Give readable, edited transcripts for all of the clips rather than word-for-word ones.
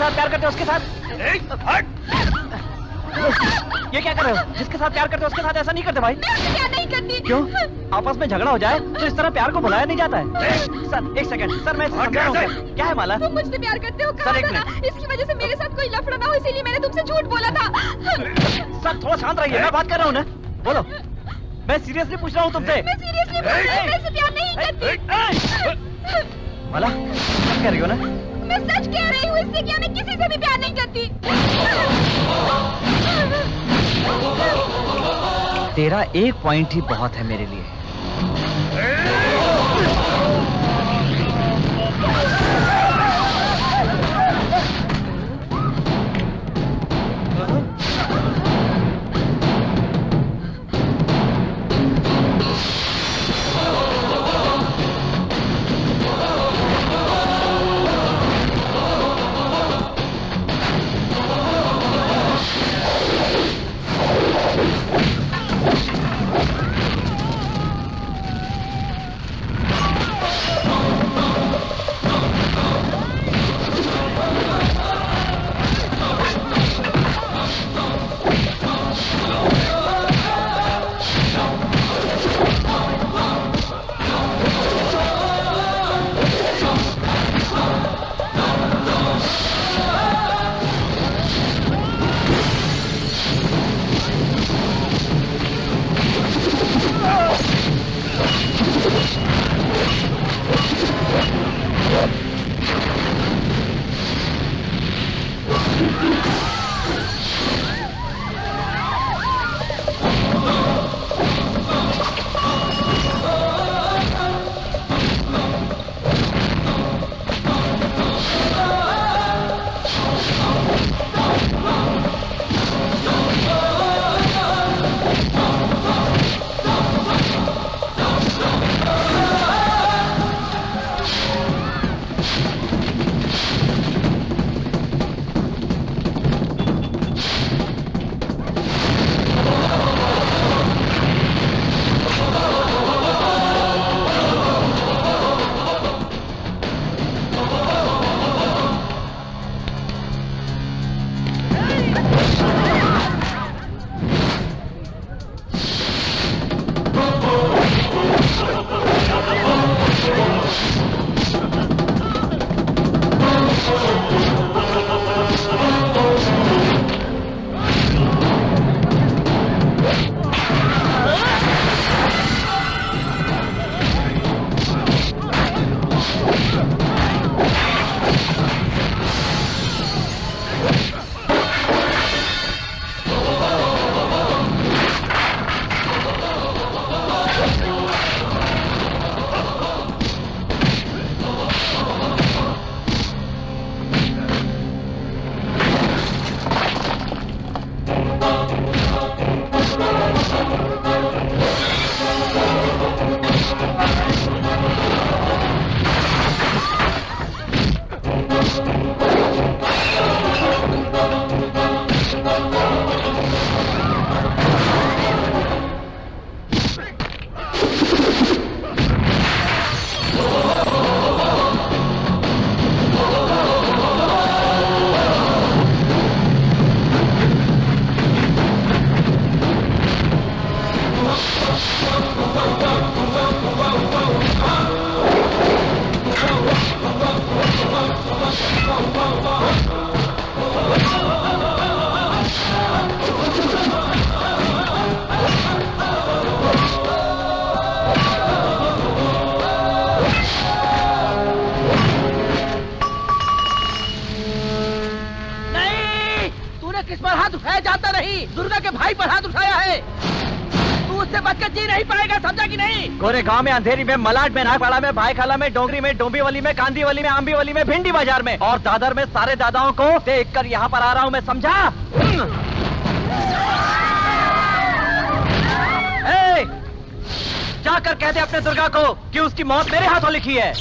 साथ प्यार करते हो उसके साथ। ये क्या कर रहे हो? जिसके साथ प्यार करते हो उसके साथ ऐसा नहीं करते भाई। मैं उससे प्यार नहीं करती। क्यों? आपस में झगड़ा हो जाए तो इस तरह प्यार को बुलाया नहीं जाता है। सर एक सेकंड, सर मैं समझा रहा हूँ। क्या है माला? तुम मुझसे प्यार करते हो, कहा सर, एक था ना, मिनट। इसकी वजह से मेरे साथ कोई लफड़ा ना हो, इसीलिए मैंने तुमसे झूठ बोला था। सर थोड़ा शांत रहिए, मैं बात कर रहा हूँ ना। बोलो, मैं सीरियसली पूछ रहा हूँ तुमसे। मैं सीरियसली बोल रही हूँ, मैं इससे प्यार नहीं करती। माला सच कह रही हो ना? मैं सच कह रही हूँ, इससे क्या मैं किसी से भी प्यार नहीं करती। तेरा एक पॉइंट ही बहुत है मेरे लिए। किस पर हाथ उठाया जाता नहीं, दुर्गा के भाई पर हाथ उठाया है। तू उससे बचकर जी नहीं पाएगा, समझा कि नहीं? गोरे गांव में, अंधेरी में, मलाड में, नागपाड़ा में, भाईखाला में, डोंगरी में, डोंबिवली में, कांदीवली में, आंबीवली में, भिंडी बाजार में और दादर में सारे दादाओं को देख कर यहाँ पर आ रहा हूँ मैं, समझा? जाकर कह दे अपने दुर्गा को कि उसकी मौत मेरे हाथों लिखी है।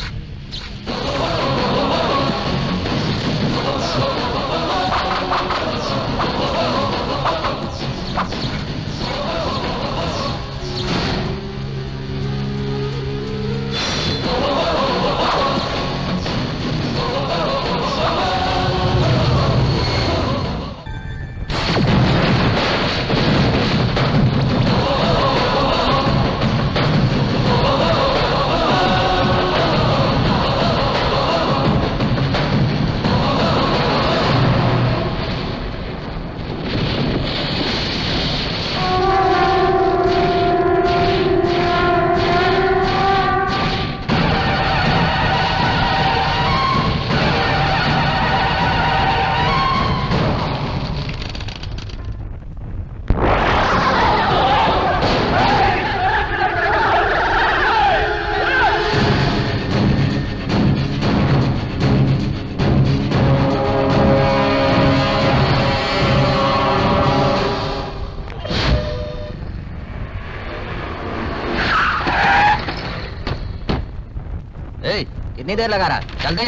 कितनी देर लगा रहा? चल दे।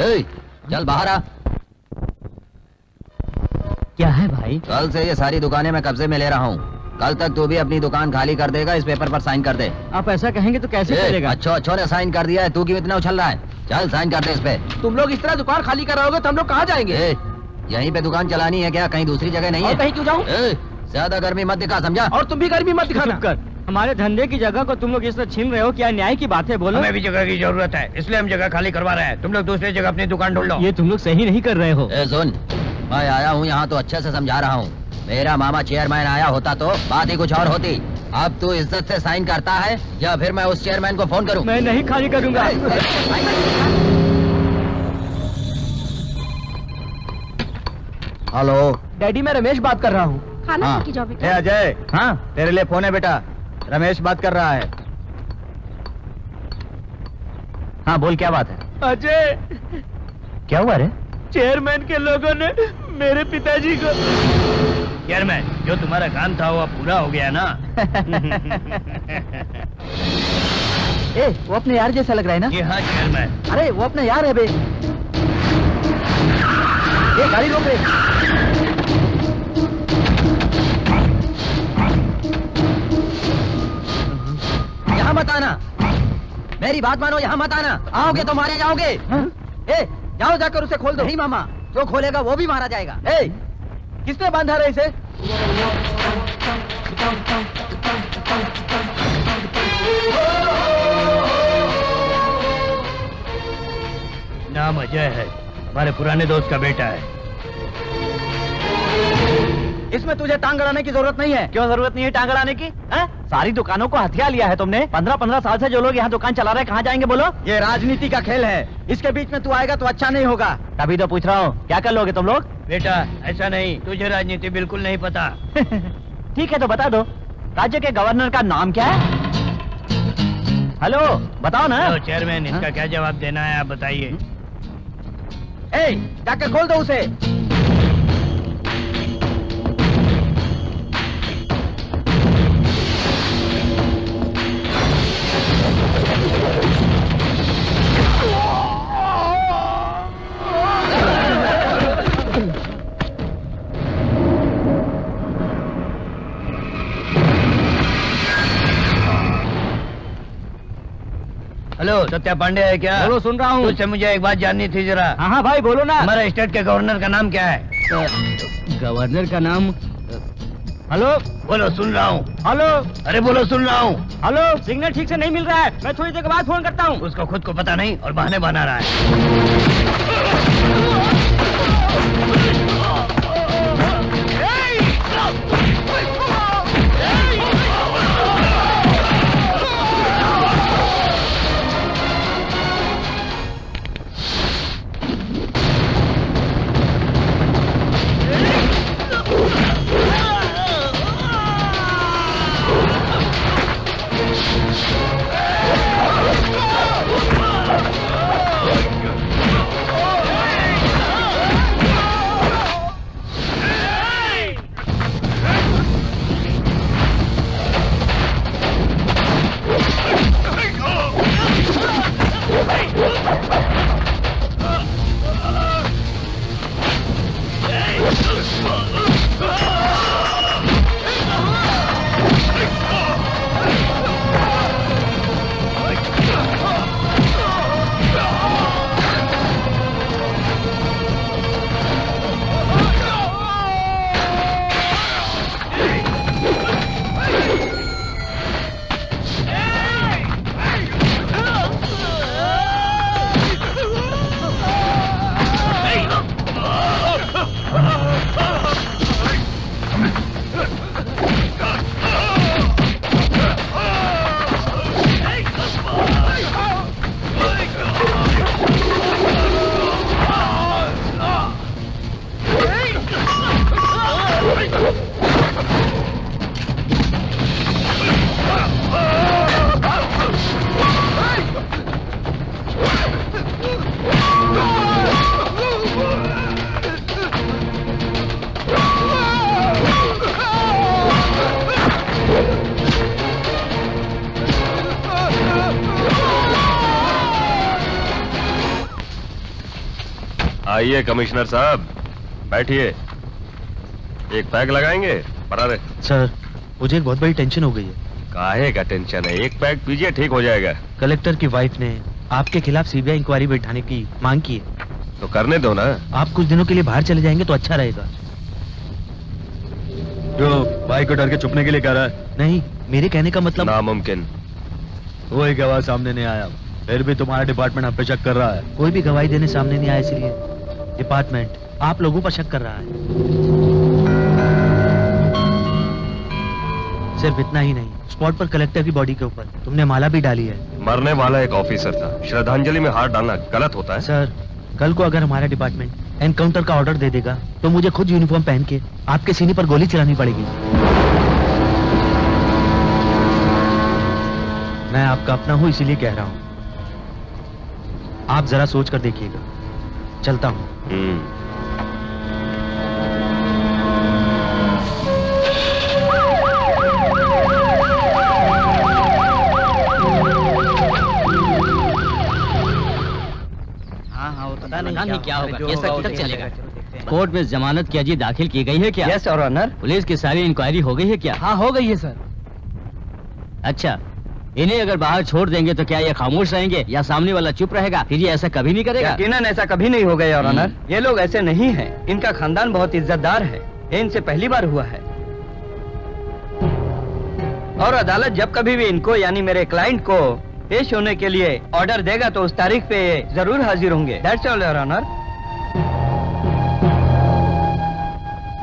ए, चल बाहर आ। क्या है भाई? कल से ये सारी दुकानें मैं कब्जे में ले रहा हूँ। कल तक तू भी अपनी दुकान खाली कर देगा। इस पेपर पर साइन कर दे। आप ऐसा कहेंगे तो कैसे चलेगा? अच्छो ने साइन कर दिया है, तू क्यों इतना उछल रहा है? चल साइन कर दे इस पे। तुम लोग इस तरह दुकान खाली कर रहोगे तो हम लोग कहाँ जाएंगे? यहीं पे दुकान चलानी है क्या? कहीं दूसरी जगह नहीं और है? कहीं क्यों जाऊँ? ज्यादा गर्मी मत दिखा, समझा? और तुम भी गर्मी मत दिखाना। चुप कर। हमारे धंधे की जगह को तुम लोग इस तरह छीन रहे हो, क्या न्याय की बात है? बोलो। हमें भी जगह की जरूरत है, इसलिए हम जगह खाली करवा रहे हैं। तुम लोग दूसरी जगह अपनी दुकान ढूंढ लो। ये तुम लोग सही नहीं कर रहे हो। सुन, मैं आया हूँ यहाँ तो अच्छे से समझा रहा हूँ। मेरा मामा चेयरमैन आया होता तो बात ही कुछ और होती। अब तू इज्जत से साइन करता है या फिर मैं उस चेयरमैन को फोन करूँ? मैं नहीं खाली करूंगा। हेलो डैडी, मैं रमेश बात कर रहा हूँ। खाना हाँ। खा के जाओ बेटा। ए अजय, हाँ तेरे लिए फोन है बेटा। रमेश बात कर रहा है। हाँ बोल, क्या बात है? अजय, क्या हुआ रे? चेयरमैन के लोगों ने मेरे पिताजी को। चेयरमैन, जो तुम्हारा काम था वो अब पूरा हो गया ना? ए, वो अपने यार जैसा लग रहा है ना? जी हाँ चेयरमैन। अरे वो अपना यार है बे। ये गाड़ी रोक रे। यहाँ मत आना, मेरी बात मानो, यहाँ मत आना। आओगे तो मारे जाओगे। ए, जाओ जाकर उसे खोल दो। नहीं मामा, जो खोलेगा वो भी मारा जाएगा। ए, किसने बांधा रे इसे? नाम अजय है, हमारे पुराने दोस्त का बेटा है। इसमें तुझे टांग अड़ाने की जरूरत नहीं है। क्यों जरूरत नहीं है टांग अड़ाने की? है? सारी दुकानों को हथियार लिया है तुमने। 15-15 साल से जो लोग यहाँ दुकान चला रहे हैं, कहाँ जाएंगे बोलो? ये राजनीति का खेल है। इसके बीच में तू आएगा तो अच्छा नहीं होगा। तभी तो पूछ रहा हूँ, क्या कर लोगे तुम लोग? बेटा ऐसा नहीं, तुझे राजनीति बिल्कुल नहीं पता। ठीक है तो बता दो, राज्य के गवर्नर का नाम क्या है? हेलो, बताओ ना। हेलो चेयरमैन, इसका क्या जवाब देना है आप बताइए। ए, जाकर खोल दो उसे। हेलो, सत्या पांडे है क्या? बोलो, सुन रहा हूँ। तुझसे मुझे एक बात जाननी थी जरा। हाँ हाँ भाई बोलो ना। हमारे स्टेट के गवर्नर का नाम क्या है? गवर्नर का नाम? हेलो बोलो, सुन रहा हूँ। हेलो अरे बोलो, सुन रहा हूँ। हेलो, सिग्नल ठीक से नहीं मिल रहा है, मैं थोड़ी देर के बाद फोन करता हूँ। उसको खुद को पता नहीं और बहाने बना रहा है। आइए कमिश्नर साहब, बैठिए। एक पैग लगाएंगे? बता दे। सर, मुझे एक बहुत बड़ी टेंशन हो गई है। काहे का टेंशन है? एक पैग पीजिए, ठीक हो जाएगा। कलेक्टर की वाइफ ने आपके खिलाफ सीबीआई इंक्वायरी बैठाने की मांग की है। तो करने दो ना। आप कुछ दिनों के लिए बाहर चले जाएंगे तो अच्छा रहेगा। जो भाई को डर के छुपने के लिए कह रहा है? नहीं, मेरे कहने का मतलब। नामुमकिन। कोई गवाह सामने नहीं आया, फिर भी तुम्हारा डिपार्टमेंट हम पे शक कर रहा है। कोई भी गवाही देने सामने नहीं आया, इसलिए डिपार्टमेंट आप लोगों पर शक कर रहा है। सिर्फ इतना ही नहीं, स्पॉट पर कलेक्टर की बॉडी के ऊपर तुमने माला भी डाली है। मरने वाला एक ऑफिसर था, श्रद्धांजलि में हाथ डालना गलत होता है? सर, कल को अगर हमारा डिपार्टमेंट एनकाउंटर का ऑर्डर दे देगा तो मुझे खुद यूनिफॉर्म पहन के आपके सीने पर गोली चलानी पड़ेगी। मैं आपका अपना हूं, इसीलिए कह रहा हूं। आप जरा सोच कर देखिएगा। चलता हूं। पता नहीं क्या होगा, केस तक तक चलेगा। कोर्ट में जमानत की अर्जी दाखिल की गई है क्या? Yes your honour. पुलिस की सारी इंक्वायरी हो गई है क्या? हाँ, हो गई है सर। अच्छा, इन्हें अगर बाहर छोड़ देंगे तो क्या ये खामोश रहेंगे या सामने वाला चुप रहेगा? फिर ये ऐसा कभी नहीं करेगा। यकीनन ऐसा कभी नहीं होगा योर ऑनर। ये लोग ऐसे नहीं हैं। इनका खानदान बहुत इज्जतदार है। ये इनसे पहली बार हुआ है। और अदालत जब कभी भी इनको यानी मेरे क्लाइंट को पेश होने के लिए ऑर्डर देगा तो उस तारीख पे ये जरूर हाजिर होंगे। That's all your honour.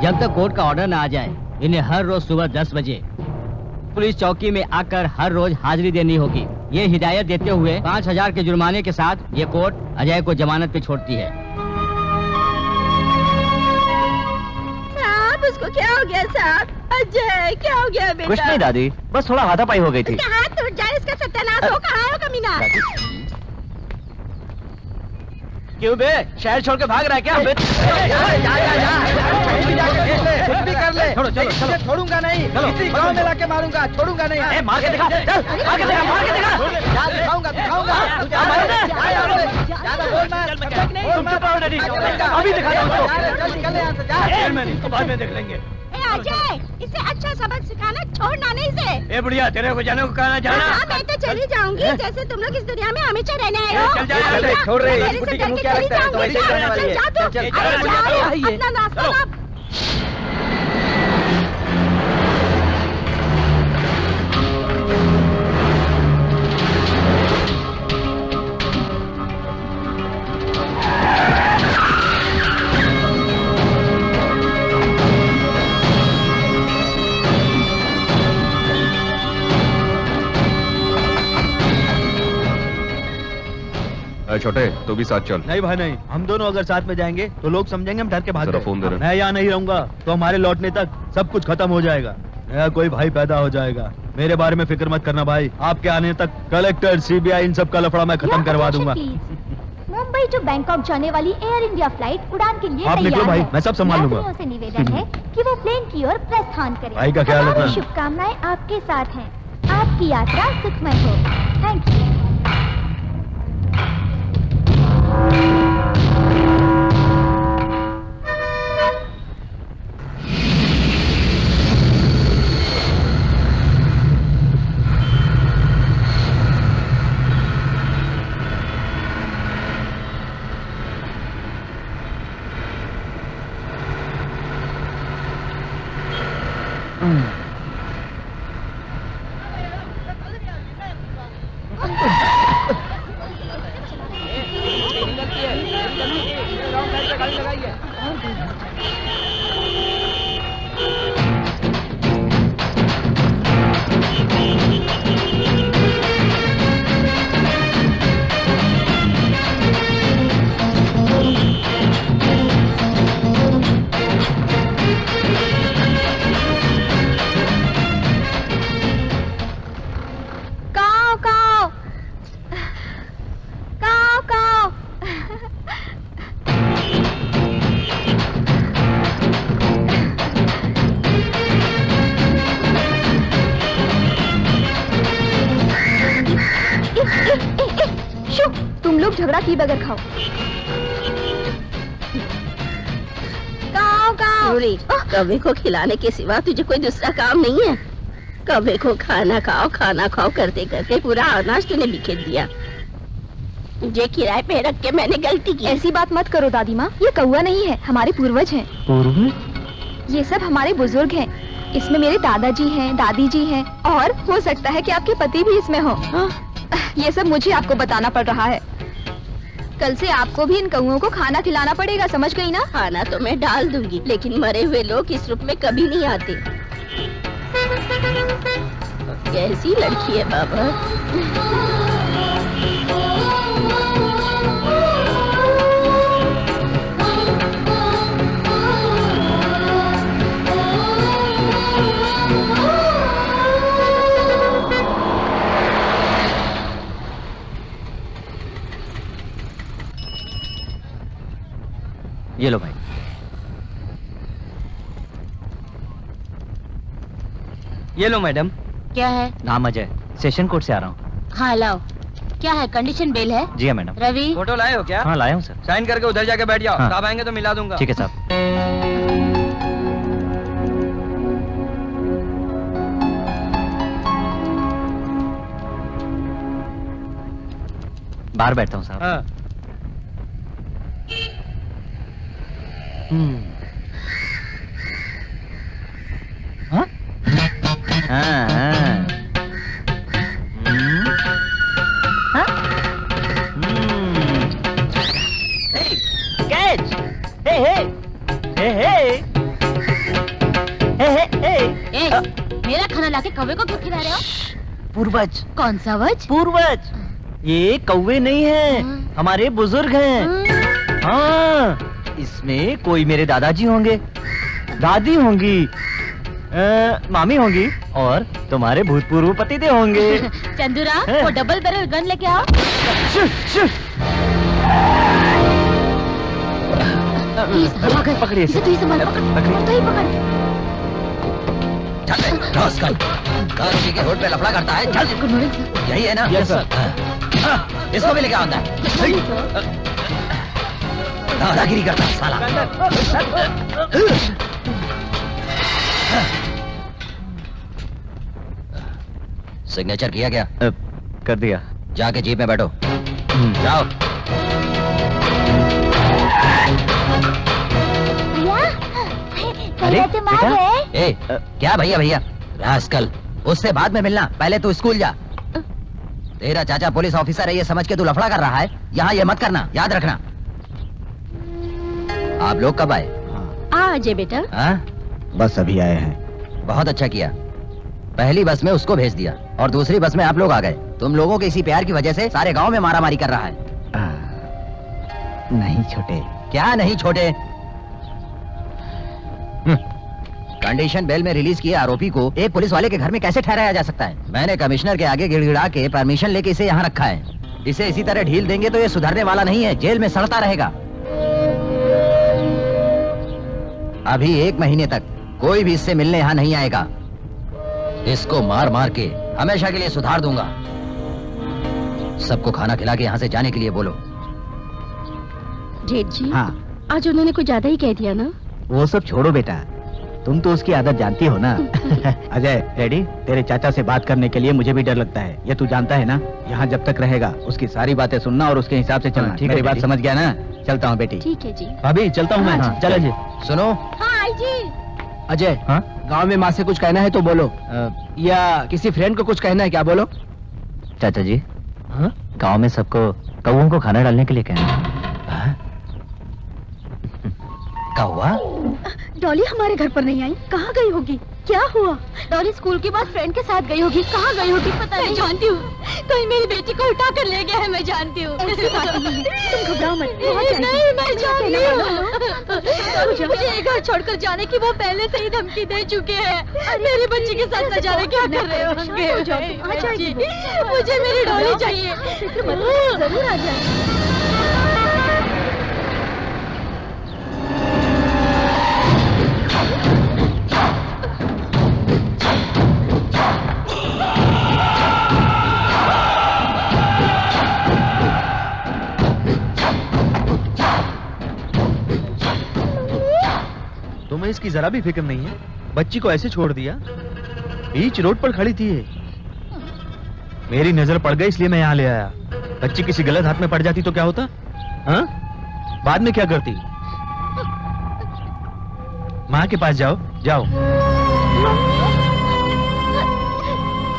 जब तक कोर्ट का ऑर्डर न आ जाए, इन्हें हर रोज सुबह 10 बजे पुलिस चौकी में आकर हर रोज हाजिरी देनी होगी। ये हिदायत देते हुए 5000 के जुर्माने के साथ ये कोर्ट अजय को जमानत पे छोड़ती है। साहब, उसको क्या हो गया साहब? अजय, क्या हो गया बेटा? कुछ नहीं दादी, बस थोड़ा हाथापाई हो गई थी। उसका हाथ टूट जाए, इसका सत्यानाश हो। कहाँ हो कमीना? क्यों बे, शहर छोड़ के भाग रहा है क्या? कुछ भी कर ले, छोड़ो, चलो, चलो। छोड़ूंगा नहीं। चलो, इसी गांव में लाके मारूंगा, छोड़ूंगा नहीं। ए, मार के दिखा, चल, मार के दिखा, मार के दिखा। दिखाऊंगा, दिखाऊंगा। ज्यादा बोल मत। तुम चुप रहो डैडी, अभी दिखाता हूँ उसको। निकल यहाँ से, जा। मैंने इसको बाद में देख लेंगे। ए अजय, इसे अच्छा सबक सिखाना, छोड़ना नहीं इसे। ए बुढ़िया, तेरे को जाने को कहना जाना। हाँ, मैं तो चली जाऊंगी। जैसे तुम लोग इस दुनिया में हमेशा रहने आए हो। चल जा, छोड़ रहे हैं, मेरे से बुढ़ी के मुंह डर क्या के लगता है? तो चली ऐसे ही जाऊंगी। रहने वाली है। जा तू। चल, चल, अरे चल, जा, चल, अपना रास्ता ना। छोटे, तू भी साथ चल। नहीं भाई नहीं, हम दोनों अगर साथ में जाएंगे तो लोग समझेंगे हम डर के भाग जरा गए। फोन दे रहा। मैं यहाँ नहीं रहूंगा तो हमारे लौटने तक सब कुछ खत्म हो जाएगा। नया कोई भाई पैदा हो जाएगा। मेरे बारे में फिक्र मत करना भाई। आपके आने तक कलेक्टर, सीबीआई, इन सब का लफड़ा मैं खत्म करवा दूंगा। मुंबई टू बैंकॉक जाने वाली एयर इंडिया फ्लाइट उड़ान के लिए आप निकलो तैयार भाई, है। मैं सब संभाल लूंगा। यात्रियों से निवेदन है कि वो प्लेन की ओर प्रस्थान करें। भाई का ख्याल हमारी रखना। शुभकामनाएं आपके साथ हैं। आपकी यात्रा सुखमय हो। Thank you. तुम लोग झगड़ा की बगैर खाओ। जरूरी कौवे को खिलाने के सिवा तुझे कोई दूसरा काम नहीं है? कौवे को खाना खाओ करते करते पूरा अनाज तूने बिखेर दिया। मुझे किराए पे रख के मैंने गलती की। ऐसी बात मत करो दादी माँ, ये कौवा नहीं है, हमारे पूर्वज हैं। पूर्वज? ये सब हमारे बुजुर्ग हैं। इसमें मेरे दादाजी हैं, दादी जी हैं, और हो सकता है कि आपके पति भी इसमें हो। ये सब मुझे आपको बताना पड़ रहा है। कल से आपको भी इन कौओं को खाना खिलाना पड़ेगा, समझ गई ना? खाना तो मैं डाल दूंगी, लेकिन मरे हुए लोग इस रूप में कभी नहीं आते। कैसी लड़की है बाबा। ये लो भाई। ये लो मैडम। क्या है? नाम अजय, सेशन कोर्ट से आ रहा हूँ। हाँ लाओ। क्या है, कंडीशन बेल है? जी हाँ मैडम। रवि फोटो लाए हो क्या? हाँ लाया हूँ सर। साइन करके उधर जाके बैठ जाओ। हाँ। साहब आएंगे तो मिला दूंगा। ठीक है साहब। बाहर बैठता हूँ साहब। हाँ। हाँ? हाँ, हाँ। हाँ? Hey, catch! Hey, hey! Hey, hey! Hey, hey, hey! मेरा खाना लाके कौवे को क्यों खिला रहे हो? पूर्वज। कौन सा वज? पूर्वज। ये कौवे नहीं हैं, हमारे बुजुर्ग हैं। हाँ, इसमें कोई मेरे दादाजी होंगे, दादी होंगी, मामी होंगी, और तुम्हारे भूतपूर्व पतिदेव होंगे। चंदूरा, हैं? वो डबल बैरल गन लेके आओ। पकड़िए इसे। तू ही संभाल, पकड़, तू ही पकड़। दादाजी के रोड पे लफड़ा करता है। चल, गुड मॉर्निंग सर। यही है ना? Yes sir. इसको भी लेके आता है। दादागिरी करता है साला। सिग्नेचर किया क्या? कर दिया। जाके जीप में बैठो। जाओ। अरे तुम आ बेटा, गए? ए, क्या भैया भैया? रास्कल, उससे बाद में मिलना, पहले तू स्कूल जा। तेरा चाचा पुलिस ऑफिसर है ये समझ के तू लफड़ा कर रहा है, यहाँ ये मत करना, याद रखना। आप लोग कब आए? आ अजय बेटा। हाँ? बस अभी आए हैं। बहुत अच्छा किया। पहली बस में उसको भेज दिया और दूसरी बस में आप लोग आ गए। तुम लोगों के इसी प्यार की वजह से सारे गांव में मारामारी कर रहा है। नहीं छोटे। क्या नहीं छोटे? कंडीशन बेल में रिलीज किए आरोपी को एक पुलिस वाले के घर में कैसे ठहराया जा सकता है? मैंने कमिश्नर के आगे गिड़गिड़ा के परमिशन लेके इसे यहाँ रखा है। इसे इसी तरह ढील देंगे तो ये सुधरने वाला नहीं है, जेल में सड़ता रहेगा। अभी 1 महीने तक कोई भी इससे मिलने यहाँ नहीं आएगा। इसको मार मार के हमेशा के लिए सुधार दूंगा। सबको खाना खिला के यहाँ से जाने के लिए बोलो। जेठ जी, हाँ, आज उन्होंने कुछ ज्यादा ही कह दिया ना? वो सब छोड़ो बेटा, तुम तो उसकी आदत जानती हो ना। अजय, रेडी? तेरे चाचा से बात करने के लिए मुझे भी डर लगता है, ये तू जानता है ना। यहाँ जब तक रहेगा उसकी सारी बातें सुनना और उसके हिसाब से चलना। ठीक है मेरी बात डैडी। समझ गया ना? चलता हूँ बेटी। ठीक है जी। भाभी चलता हूँ मैं। हाँ, चल अजय। सुनो, हाँ आई जी। अजय, हाँ? गांव में माँ से कुछ कहना है तो बोलो, या किसी फ्रेंड को कुछ कहना है क्या? बोलो। चाचा जी, हाँ? गांव में सबको कौओं को खाना डालने के लिए कहना। कौवा? डॉली हमारे घर पर नहीं आई, कहाँ गई होगी? क्या हुआ? डॉली स्कूल के बाद फ्रेंड के साथ गई होगी, कहाँ गई होगी पता नहीं। मैं जानती हूँ, कोई मेरी बेटी को उठा कर ले गया है, मैं जानती हूँ। तुम घबराओ मत। नहीं, मैं जानती हूँ। मुझे ये घर छोड़कर जाने की वो पहले से ही धमकी दे चुके हैं। मेरी बच्ची के साथ न जाने क्या कर रहे होंगे? मुझे मेरी डॉली चाहिए। जरूर आ जाए। तुम्हें इसकी जरा भी फिक्र नहीं है? बच्ची को ऐसे छोड़ दिया, बीच रोड पर खड़ी थी ये। मेरी नजर पड़ गई इसलिए मैं यहाँ ले आया। बच्ची किसी गलत हाथ में पड़ जाती तो क्या होता? हाँ? बाद में क्या करती? माँ के पास जाओ, जाओ।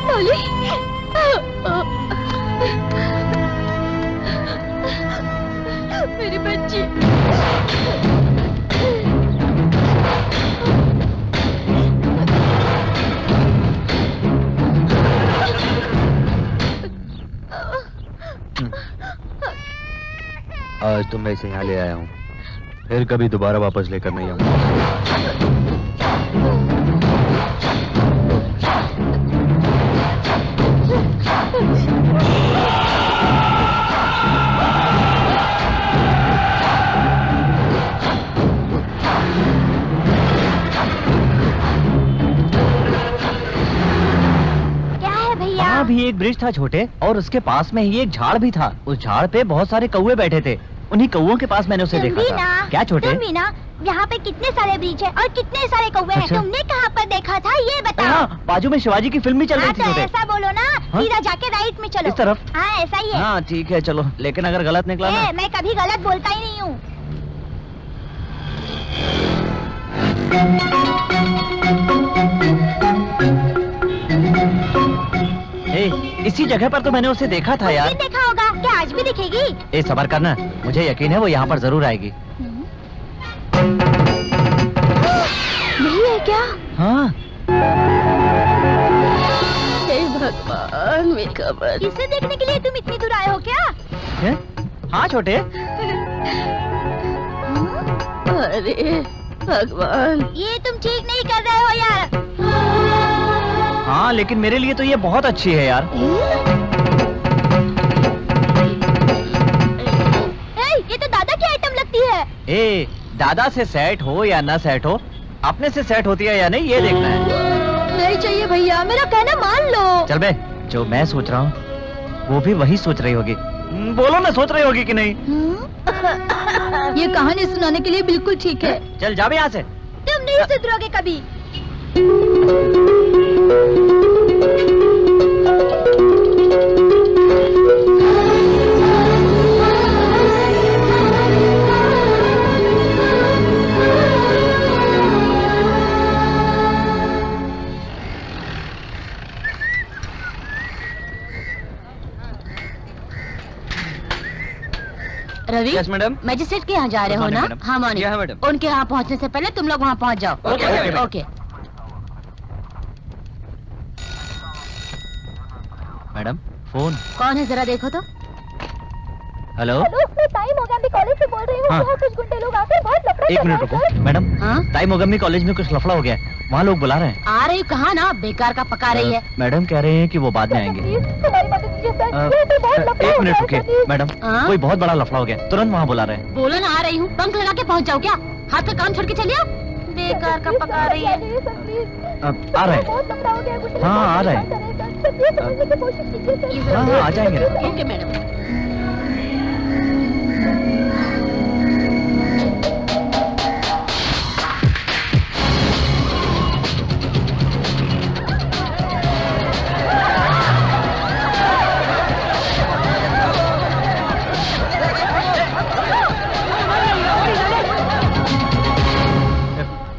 डॉली, मेरी बच्ची। आज तो मैं इसे यहाँ ले आया हूँ, फिर कभी दोबारा वापस लेकर नहीं आऊंगा। भी एक ब्रिज था छोटे, और उसके पास में ही एक झाड़ भी था। उस झाड़ पे बहुत सारे कौवे बैठे थे। उन्हीं कौवों के पास मैंने उसे देखा था। क्या छोटे? तुम भी ना, यहाँ पे कितने सारे ब्रिज है और कितने सारे कौवे हैं। तुमने कहाँ पर देखा था ये बताओ। हाँ, बाजू में शिवाजी की फिल्म भी चल रही थी। तो ऐसा बोलो ना, सीधा जाके राइट में चलो। इस तरफ? हाँ ऐसा ही है। हाँ ठीक है चलो, लेकिन अगर गलत निकला ना? मैं कभी गलत बोलता ही नहीं हूँ। इसी जगह पर तो मैंने उसे देखा था यार। देखा होगा, क्या आज भी दिखेगी? ए सबर करना, मुझे यकीन है वो यहाँ पर जरूर आएगी। यही है क्या? हाँ। हे भगवान, मेरी खबर। इसे देखने के लिए तुम इतनी दूर आए हो क्या? है? हाँ छोटे। अरे भगवान, ये तुम ठीक नहीं कर रहे हो यार। हाँ लेकिन मेरे लिए तो ये बहुत अच्छी है यार। ये तो दादा की आइटम लगती है। ए, दादा से सेट हो या ना सेट हो, अपने से सेट होती है या नहीं ये देखना है। नहीं चाहिए भैया, मेरा कहना मान लो। चल बे, जो मैं सोच रहा हूँ वो भी वही सोच रही होगी। बोलो ना, सोच रही होगी कि नहीं? ये कहानी सुनाने के लिए बिल्कुल ठीक है। चल जा बे यहाँ से। तुम नहीं सुधरोगे कभी। Ravi, yes madam. मैजिस्ट्रेट के यहाँ जा रहे हो ना? हाँ मॉर्निंग। Yeah, madam. उनके यहाँ पहुँचने से पहले तुम लोग वहाँ पहुँच जाओ। ओके। ओके। Madam phone. कौन है जरा देखो तो। हेलो। मैं ताई मोगम्बी कॉलेज से बोल रही हूँ। हाँ। यहाँ कुछ गुंडे लोग आकर बहुत लफड़ा एक मिनट रुको मैडम। हाँ? ताई मोगम्बी कॉलेज में कुछ लफड़ा हो गया है, वहाँ लोग बुला रहे हैं। आ रही कहाँ ना, बेकार का पका रही है। मैडम कह रहे हैं कि वो बाद में आएंगे। हमारी मदद कीजिए सर। एक मिनट रुकिए मैडम, हाँ? कोई बहुत बड़ा लफड़ा हो गया, तुरंत वहाँ बुला रहे हैं। बोलो ना आ रही हूँ, पंख लगा के पहुँच जाओ क्या? हाथ का काम छोड़ के चलिए। बेकार का पका रही है। आ रहे हैं। हाँ आ रहे हैं। हाँ आ जाएंगे ना। Okay madam.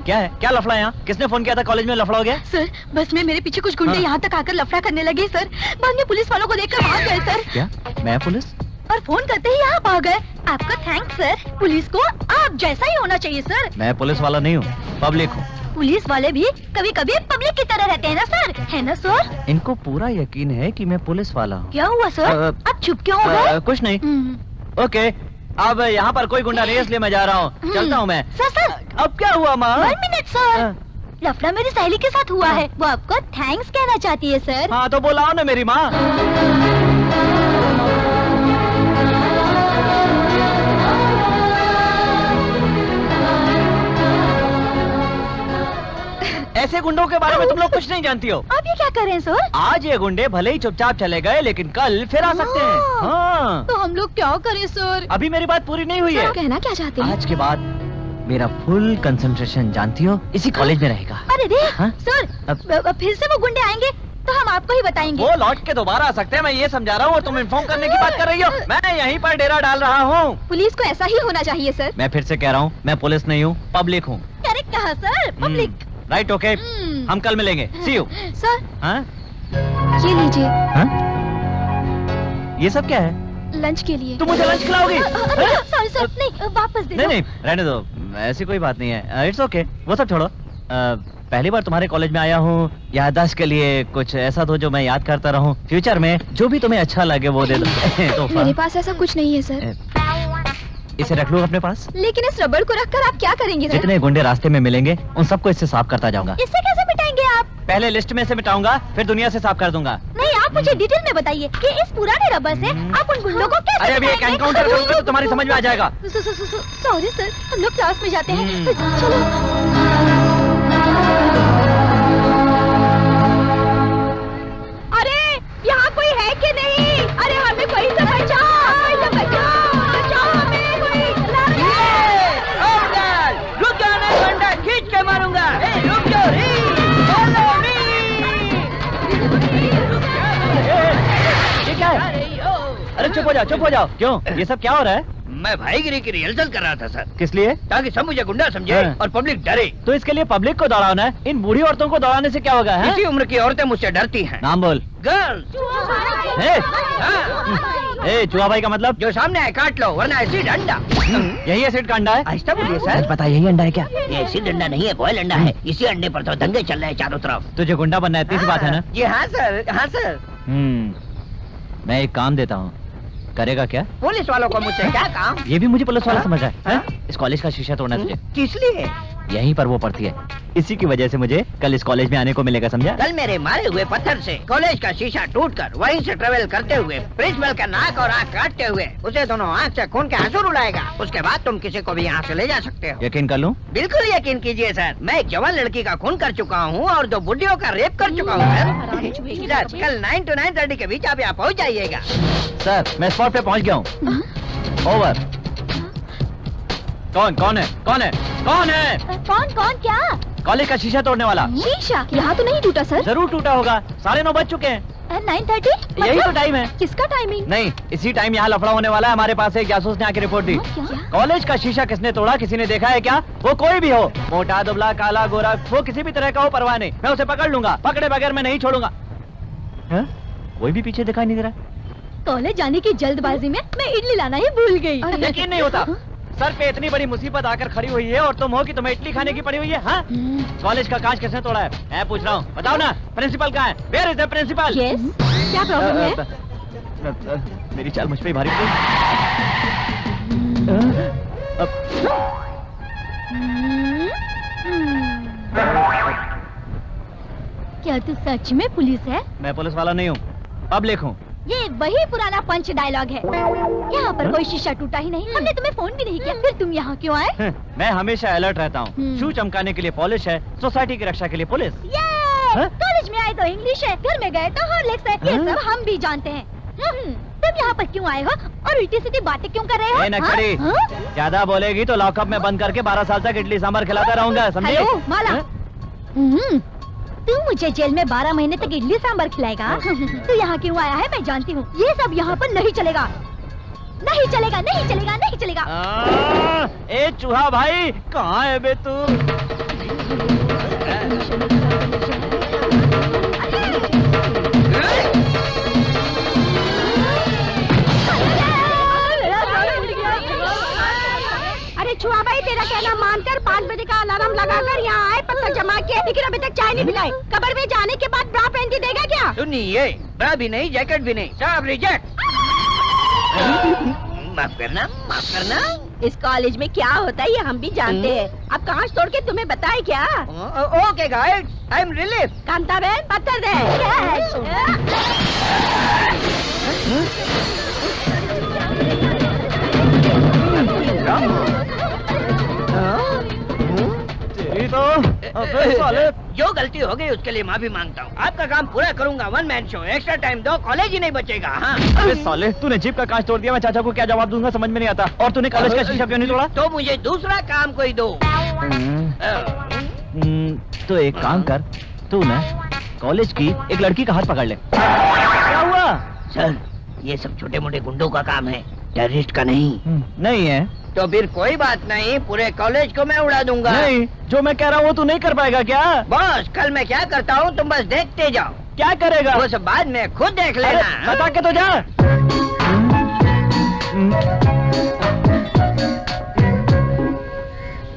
क्या है? क्या लफड़ा है यहाँ? किसने फोन किया था कॉलेज में लफड़ा हो गया? सर बस में मेरे पीछे कुछ गुंडे हाँ। यहाँ तक आकर लफड़ा करने लगे सर। बाद में पुलिस वालों को देखकर भाग गए सर। क्या? मैं पुलिस? और फोन करते ही आप आ गए। आपका थैंक्स सर। पुलिस को आप जैसा ही होना चाहिए सर। मैं पुलिस वाला नहीं हूँ, पब्लिक हूँ। पुलिस वाले भी कभी कभी पब्लिक की तरह रहते हैं ना सर, है ना सर? इनको पूरा यकीन है कि मैं पुलिस वाला हूँ। क्या हुआ सर? आप चुप क्यों हो गए? कुछ नहीं। ओके, अब यहाँ पर कोई गुंडा नहीं है इसलिए मैं जा रहा हूँ। चलता हूँ मैं। सर अब क्या हुआ माँ? 1 मिनट सर। लफड़ा मेरी सहेली के साथ हुआ है, वो आपको थैंक्स कहना चाहती है सर। हाँ तो बुलाओ ना मेरी माँ। ऐसे गुंडों के बारे में तुम लोग कुछ नहीं जानती हो। आप ये क्या कर रहे हैं सर? आज ये गुंडे भले ही चुपचाप चले गए, लेकिन कल फिर आ सकते हैं। हाँ। तो हम लोग क्या करें सर? अभी मेरी बात पूरी नहीं हुई है। कहना क्या चाहते हैं? आज के बाद मेरा फुल कंसंट्रेशन जानती हो इसी कॉलेज में रहेगा। अरे रे हाँ? सर, फिर से वो गुंडे आएंगे तो हम आपको ही बताएंगे। वो लौट के दोबारा आ सकते हैं, मैं ये समझा रहा हूँ, और तुम इन्फॉर्म करने की बात कर रही हो। मैं यहीं पर डेरा डाल रहा हूँ। पुलिस को ऐसा ही होना चाहिए सर। मैं फिर से कह रहा हूँ, मैं पुलिस नहीं हूँ, पब्लिक हूँ। करेक्ट कहा सर, पब्लिक। राइट, ओके, हम कल मिलेंगे। सी यू। सर हाँ? ये लीजिए हाँ? ये सब क्या है? लंच के लिए। तुम मुझे लंच खिलाओगी? सॉरी सर, नहीं वापस दे नहीं दो। नहीं, रहने दो, ऐसी कोई बात नहीं है। इट्स ओके, वो सब छोड़ो। पहली बार तुम्हारे कॉलेज में आया हूँ, याददाश्त के लिए कुछ ऐसा दो जो मैं याद करता रहूँ। फ्यूचर में जो भी तुम्हें अच्छा लगे वो दे दो। तोहफा। मेरे पास ऐसा कुछ नहीं है सर। इसे रख लो अपने पास। लेकिन इस रबड़ को रखकर आप क्या करेंगे सर? जितने गुंडे रास्ते में मिलेंगे उन सबको इससे साफ करता जाऊंगा। इससे कैसे मिटाएंगे आप? पहले लिस्ट में से मिटाऊंगा, फिर दुनिया से साफ कर दूंगा। नहीं, आप मुझे डिटेल में बताइए कि इस पुराने रबर से आप उन गुंडों को कैसे अरे अभी एक मिटाएंगे? एनकाउंटर करूंगा तो तुम्हारी समझ में आ जाएगा। सॉरी सर, हम लोग क्लास में जाते हैं। चलो। अरे यहाँ कोई है कि नहीं? अरे हमें कोई तो बचाओ, कोई तो बचाओ, बचाओ हमें कोई। रुक जाओ, नहीं डंडा खींच के मारूंगा। रुक जाओ रे, follow me। ये क्या है? अरे चुप हो जाओ, चुप हो जाओ। क्यों, ये सब क्या हो रहा है? मैं भाईगिरी की रिहर्सल कर रहा था सर, किस लिए? ताकि सब मुझे गुंडा समझे हाँ। और पब्लिक डरे। तो इसके लिए पब्लिक को दौड़ाना है? इन बूढ़ी औरतों को दौड़ाने से क्या होगा? है? इसी उम्र की औरतें मुझसे डरती हैं। नाम बोल। गर्ल्स। ए, चूहा भाई का मतलब? जो सामने है काट लो, वरना एसिड अंडा। यही एसिड का अंडा है? आहिस्ता बोलिए सर। पता यही अंडा है क्या? ये एसिड अंडा नहीं है, बॉयल अंडा है। इसी अंडे पर तो दंगे चल रहे हैं चारों तरफ। तुझे गुंडा बनना है, इतनी सी बात है ना? जी हाँ सर, हाँ सर। मैं एक काम देता हूँ, करेगा क्या? पुलिस वालों को मुझसे क्या काम? ये भी मुझे पुलिस वाला हाँ? समझ रहा है? हाँ? इस कॉलेज का शीशा तोड़ना है तुझे। किस लिए? यहीं पर वो पढ़ती है, इसी की वजह से मुझे कल इस कॉलेज में आने को मिलेगा, समझा? कल मेरे मारे हुए पत्थर से कॉलेज का शीशा टूटकर वहीं से ट्रेवल करते हुए प्रिंसिपल का नाक और आँख काटते हुए उसे दोनों आँख से खून के आंसू रुलाएगा। उसके बाद तुम किसी को भी यहाँ से ले जा सकते हो। यकीन कर लूं? बिल्कुल यकीन कीजिए सर, मैं एक जवान लड़की का खून कर चुका हूँ और 2 बुढ़ियों का रेप कर चुका हूँ सर। कल 9 to 9:30 के बीच आप यहाँ पहुँच जाइएगा। सर, मैं स्पॉट पे पहुंच गया हूँ। ओवर। कौन है? कौन है? कौन क्या? कॉलेज का शीशा तोड़ने वाला। शीशा यहाँ तो नहीं टूटा सर। जरूर टूटा होगा, 9:30 बज चुके हैं। 9:30? यही तो टाइम है। किसका टाइमिंग? नहीं, इसी टाइम यहाँ लफड़ा होने वाला है। हमारे पास एक जासूस ने आके रिपोर्ट दी। क्या? कॉलेज का शीशा किसने तोड़ा, किसी ने देखा है क्या? वो कोई भी हो, मोटा दुबला काला गोरा, वो किसी भी तरह का हो, परवाह नहीं, मैं उसे पकड़ लूंगा। पकड़े बगैर मैं नहीं छोड़ूंगा। हैं? कोई भी पीछे दिखाई नहीं दे रहा। कॉलेज जाने की जल्दबाजी में मैं इडली लाना ही भूल गई। यकीन नहीं होता, सर पे इतनी बड़ी मुसीबत आकर खड़ी हुई है और तुम हो कि तुम्हें इडली खाने की पड़ी हुई है। हाँ? कॉलेज का कांच किसने तोड़ा है? मैं पूछ रहा हूँ, बताओ ना। प्रिंसिपल कहाँ है? Where is the principal? Yes, क्या प्रॉब्लम है? मेरी चाल मुझ पे ही भारी पड़ी। क्या तू सच में पुलिस है? मैं पुलिस वाला नहीं हूँ, पब्लिक हूँ। ये वही पुराना पंच डायलॉग है। यहाँ पर कोई शीशा टूटा ही नहीं, हमने तुम्हें फोन भी नहीं किया, फिर तुम यहाँ क्यों आए? मैं हमेशा अलर्ट रहता हूँ। शू चमकाने के लिए पॉलिश है, सोसाइटी की रक्षा के लिए पुलिस। कॉलेज में आए तो इंग्लिश है, घर में गए तो हॉर्लिक्स है, ये सब हम भी जानते हैं। तुम यहाँ पर क्यों आए हो और उल्टी सीधी बातें क्यों कर रहे हो? नकड़ी, ज्यादा बोलेगी तो लॉकअप में बंद करके 12 साल तक इडली सांभर खिलाता रहूंगा, समझे? हेलो माला, तू मुझे जेल में 12 महीने तक इडली सांभर खिलाएगा? तू यहाँ क्यों आया है मैं जानती हूँ। ये सब यहाँ पर नहीं चलेगा, नहीं चलेगा, नहीं चलेगा, नहीं चलेगा। ए चूहा भाई, कहाँ है बे तू? अरे छुआ भाई, तेरा कहना मानकर 5 बजे का अलार्म लगाकर यहाँ आए, पत्थर जमा किए, लेकिन अभी तक चाय नहीं पिलाई। कब्र में जाने के बाद ब्रा पहन के देगा क्या? सुनिए, ब्रा भी नहीं, जैकेट भी नहीं, सब रिजेक्ट। माफ करना, माफ करना। इस कॉलेज में क्या होता है ये हम भी जानते हैं। अब कांच तोड़ के तुम्हें बताए क्या? Okay guys, I am relief. Kanta बहन पत्थर दे। तेरी तो अबे साले, जो गलती हो गई उसके लिए माफी मांगता हूँ। आपका काम पूरा करूंगा, one man show, extra time दो, कॉलेज ही नहीं बचेगा। हाँ अबे साले, तूने जीप का कांच तोड़ दिया, मैं चाचा को क्या जवाब दूंगा समझ में नहीं आता। और तूने कॉलेज का शीशा क्यों नहीं तोड़ा? तो मुझे दूसरा काम कोई दो। तो एक काम कर, तू ना कॉलेज की एक लड़की का हाथ पकड़ ले। क्या हुआ? सर, ये सब छोटे मोटे गुंडों का काम है, टेररिस्ट का नहीं। नहीं है तो फिर कोई बात नहीं, पूरे कॉलेज को मैं उड़ा दूंगा। नहीं, जो मैं कह रहा हूँ वो तू नहीं कर पाएगा क्या? बॉस, कल मैं क्या करता हूँ तुम बस देखते जाओ। क्या करेगा? वो सब बाद में खुद देख अरे, लेना। बता के तो जा।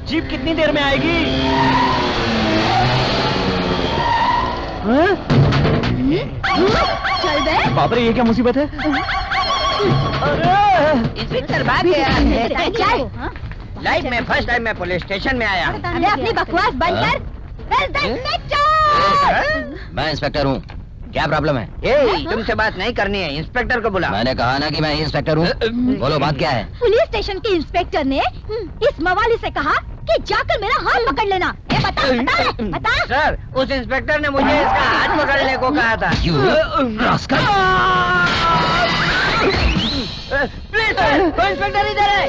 जीप कितनी देर में आएगी? चल बे। बाप रे, ये क्या मुसीबत है? अरे इंस्पेक्टर भाग गया। क्या है? हाँ? लाइफ में फर्स्ट टाइम मैं पुलिस स्टेशन में आया। अरे अपनी बकवास बंद कर। इंस्पेक्टर! मैं इंस्पेक्टर हूँ, क्या प्रॉब्लम है? ए, तुमसे बात नहीं करनी है, इंस्पेक्टर को बुला। मैंने कहा ना कि मैं ही इंस्पेक्टर हूँ। बोलो बात क्या है? पुलिस स्टेशन के इंस्पेक्टर ने इस मवाली से कहा कि जाकर मेरा हाथ पकड़ लेना। ए, बता। सर, उस इंस्पेक्टर ने मुझे इसका हाथ पकड़ने को कहा था। प्लीज सर, तो इंस्पेक्टर इधर है।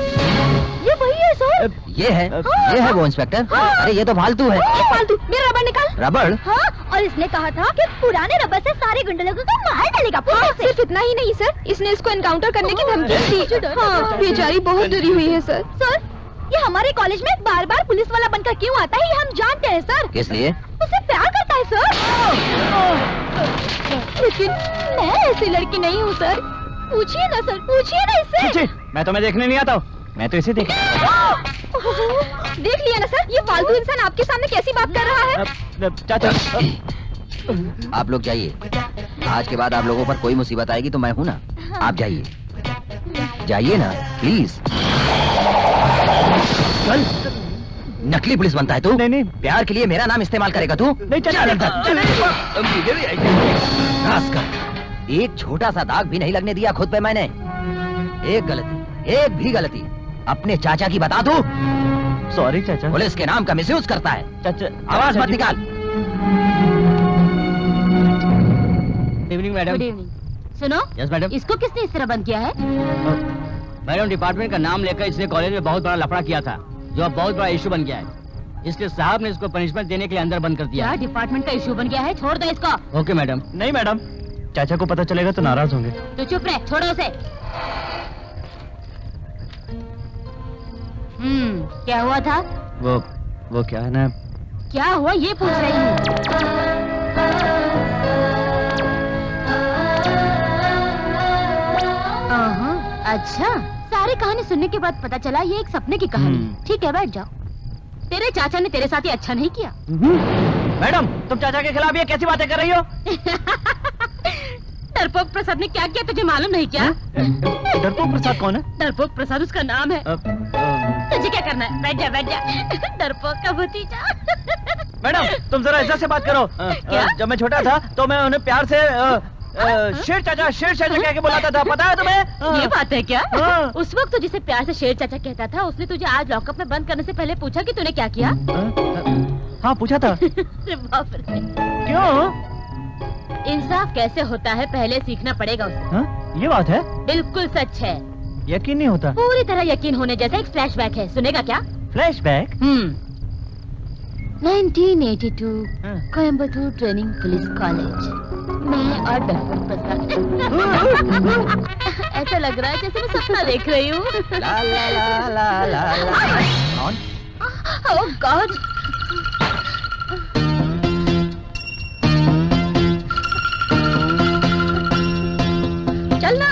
ये वही है सर। ये है वो इंस्पेक्टर। अरे ये तो फालतू है। ये फालतू, मेरा रबड़ निकाल। रबड़? हाँ, और इसने कहा था कि पुराने रबड़ से सारे गुंडे लोगों को मार डालेगा। सिर्फ इतना ही नहीं सर, इसने इसको एनकाउंटर करने की धमकी दी। हाँ, बेचारी बहुत डरी हुई है सर। सर, ये हमारे कॉलेज में बार बार पुलिस वाला बनकर क्यों आता है, ये हम जानते हैं सर। किस लिए? उससे प्यार करता है सर। लेकिन मैं ऐसी लड़की नहीं हूँ सर। पूछिए ना सर, पूछिए ना इससे। मैं तुम्हें देखने नहीं आता हूँ, मैं तो इसे देख। देख लिया ना सर, ये फालतू इंसान आपके सामने कैसी बात कर रहा है। चाचा, आप लोग जाइए, आज के बाद आप लोगों पर कोई मुसीबत आएगी तो मैं हूँ ना। आप जाइए, जाइए ना प्लीज। चल, नकली पुलिस बनता है तू? नहीं। प्यार के लिए मेरा नाम इस्तेमाल करेगा तू? नहीं चाचा, एक छोटा सा दाग भी नहीं लगने दिया खुद पे मैंने। एक भी गलती अपने चाचा की बता दूं? सॉरी चाचा। पुलिस के नाम का मिसयूज करता है। चाचा, आवाज मत निकाल। Evening madam. Good evening. सुनो, यस मैडम। इसको किसने इस तरह बंद किया है? मैडम, डिपार्टमेंट का नाम लेकर इसने कॉलेज में बहुत बड़ा लफड़ा किया था, जो अब बहुत बड़ा इशू बन गया है। इसलिए साहब ने इसको पनिशमेंट देने के लिए अंदर बंद कर दिया। क्या डिपार्टमेंट का इशू बन गया है? छोड़ दो इसको। Okay madam. नहीं मैडम, चाचा को पता चलेगा तो नाराज होंगे। तो चुप रहे, छोड़ो उसे। क्या हुआ था? वो क्या है ना, क्या हुआ ये पूछ रही हूँ। अच्छा, सारी कहानी सुनने के बाद पता चला ये एक सपने की कहानी है। ठीक है, बैठ जाओ। तेरे चाचा ने तेरे साथ ये अच्छा नहीं किया। मैडम, तुम चाचा के खिलाफ ये कैसी बातें कर रही हो? डरपोक प्रसाद ने क्या किया तुझे मालूम नहीं क्या? डरपोक प्रसाद कौन है? डरपोक प्रसाद उसका नाम है। तुझे क्या करना है? बैठ जा, बैठ जा। डरपोक का भतीजा। मैडम, तुम जरा इज्जत से बात करो। क्या? जब मैं छोटा था तो मैं उन्हें प्यार से शेर चाचा कह के बुलाता था, पता है तुम्हें? ये बात है क्या? हाँ। उस वक्त तो जिसे प्यार से शेर चाचा कहता था, उसने तुझे आज लॉकअप में बंद करने से पहले पूछा कि तूने क्या किया? हाँ, पूछा था। अरे बाप रे। क्यों? इंसाफ कैसे होता है पहले सीखना पड़ेगा उसे। हाँ? ये बात है? बिल्कुल सच है। यकीन नहीं होता। पूरी तरह यकीन होने जैसा एक फ्लैशबैक है, सुनेगा क्या? फ्लैशबैक? 1982 हाँ। Coimbatore training police college. मैं और डरपोक प्रसाद। ऐसा लग रहा है जैसे मैं सपना देख रही हूँ। ला ला ला ला ला ला। कौन? ओह गॉड। चल ना,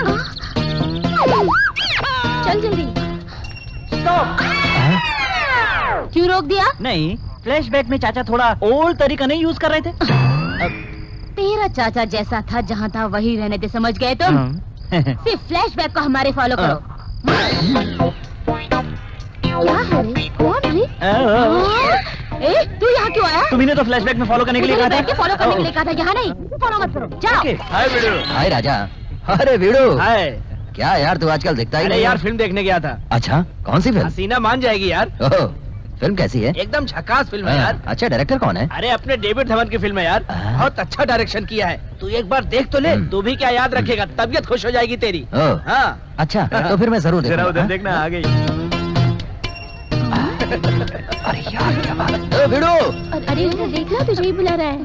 चल जल्दी। स्टॉप। क्यों रोक दिया? नहीं, फ्लैशबैक में चाचा थोड़ा ओल्ड तरीका नहीं यूज कर रहे थे। तेरा चाचा जैसा था जहाँ था वही रहने दे, समझ गए तुम? सिर्फ फ्लैशबैक को हमारे फॉलो करो। क्या है रे? कौन रे? ए, तू यहाँ क्यों आया? तुम्ही तो फ्लैशबैक में फॉलो करने के लिए कहा था। फॉलो करने के लिए कहा था, यहाँ नहीं। फॉलो मत करो, जाओ। हाय वीडू। हाय राजा। अरे वीडू, हाय। क्या यार तू आजकल दिखता ही अरे नहीं यार, है। फिल्म देखने गया था। अच्छा, कौन सी फिल्म? हसीना मान जाएगी यार। ओह, फिल्म कैसी है? एकदम झकास फिल्म है यार। अच्छा, डायरेक्टर कौन है? अरे अपने डेविड धवन की फिल्म है यार। बहुत अच्छा डायरेक्शन किया है। तू एक बार देख तो ले, तू भी क्या याद रखेगा, तबीयत खुश हो जाएगी तेरी। ओह, हाँ अच्छा तो फिर मैं जरूर जरा देखूंगा। उधर देखना, आ गई। अरे यार क्या बात है। भिड़ो, अरे देखना, तुझे ही बुला रहा है।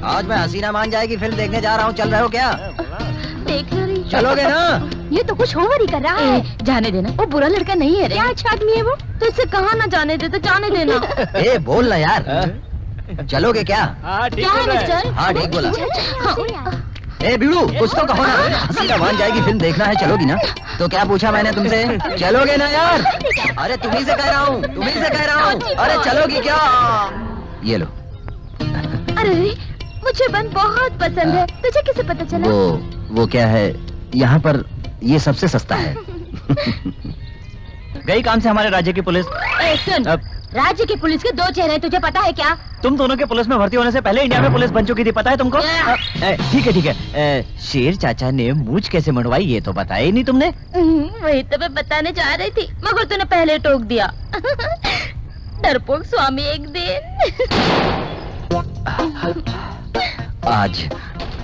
आज मैं हसीना मान जाएगी फिल्म देखने जा रहा हूँ, चल रहे हो क्या? देख रही। चलोगे ना? ये तो कुछ ओवर ही कर रहा है। जाने देना, वो बुरा लड़का नहीं है रे। क्या अच्छा आदमी है वो, तो इससे कहा ना जाने दे तो जाने देना। ए बोल ना यार, चलोगे क्या? हाँ ठीक क्या है है मिस्टर? हाँ ठीक बोला। हाँ। ए बीड़ू, कुछ तो कहो ना। हसीना मान जाएगी फिल्म देखना है, चलोगी ना? तो क्या पूछा मैंने तुमसे? चलोगे ना यार? अरे तुम्ही से कह रहा हूँ, तुम्ही से कह रहा हूँ। अरे चलोगी क्या? ये लो। अरे मुझे बन बहुत पसंद है। तुझे कैसे पता चला? वो क्या है, यहाँ पर ये सबसे सस्ता है। गई काम से हमारे राज्य की पुलिस। ए, सुन, राज्य की पुलिस के 2 चेहरे हैं, तुझे पता है क्या? तुम दोनों के पुलिस में भर्ती होने से पहले इंडिया में पुलिस बन चुकी थी, पता है तुमको? ठीक है ठीक है। शेर चाचा ने मूंछ कैसे मंडवाई ये तो बताया ही नहीं तुमने। वही तो मैं बताने जा रही थी, मगर तूने पहले टोक दिया। डरपोक स्वामी एक दिन।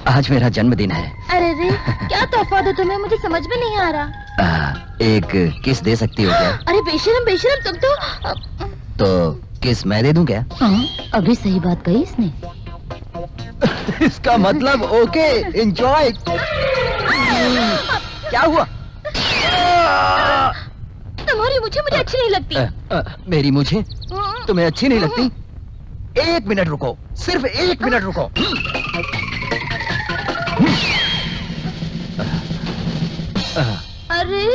आज मेरा जन्मदिन है। अरे रे, क्या तोहफा दो तुम्हें, मुझे समझ में नहीं आ रहा। एक किस दे सकती हो क्या? अरे बेशरम बेशरम, तुम तो किस मैं दे दूं क्या? अभी सही बात कही इसने। इसका मतलब ओके, एंजॉय। क्या हुआ? तुम्हारी मुझे अच्छी नहीं लगती। मेरी मुझे तुम्हें अच्छी नहीं लगती? 1 मिनट रुको, सिर्फ 1 मिनट रुको। अरे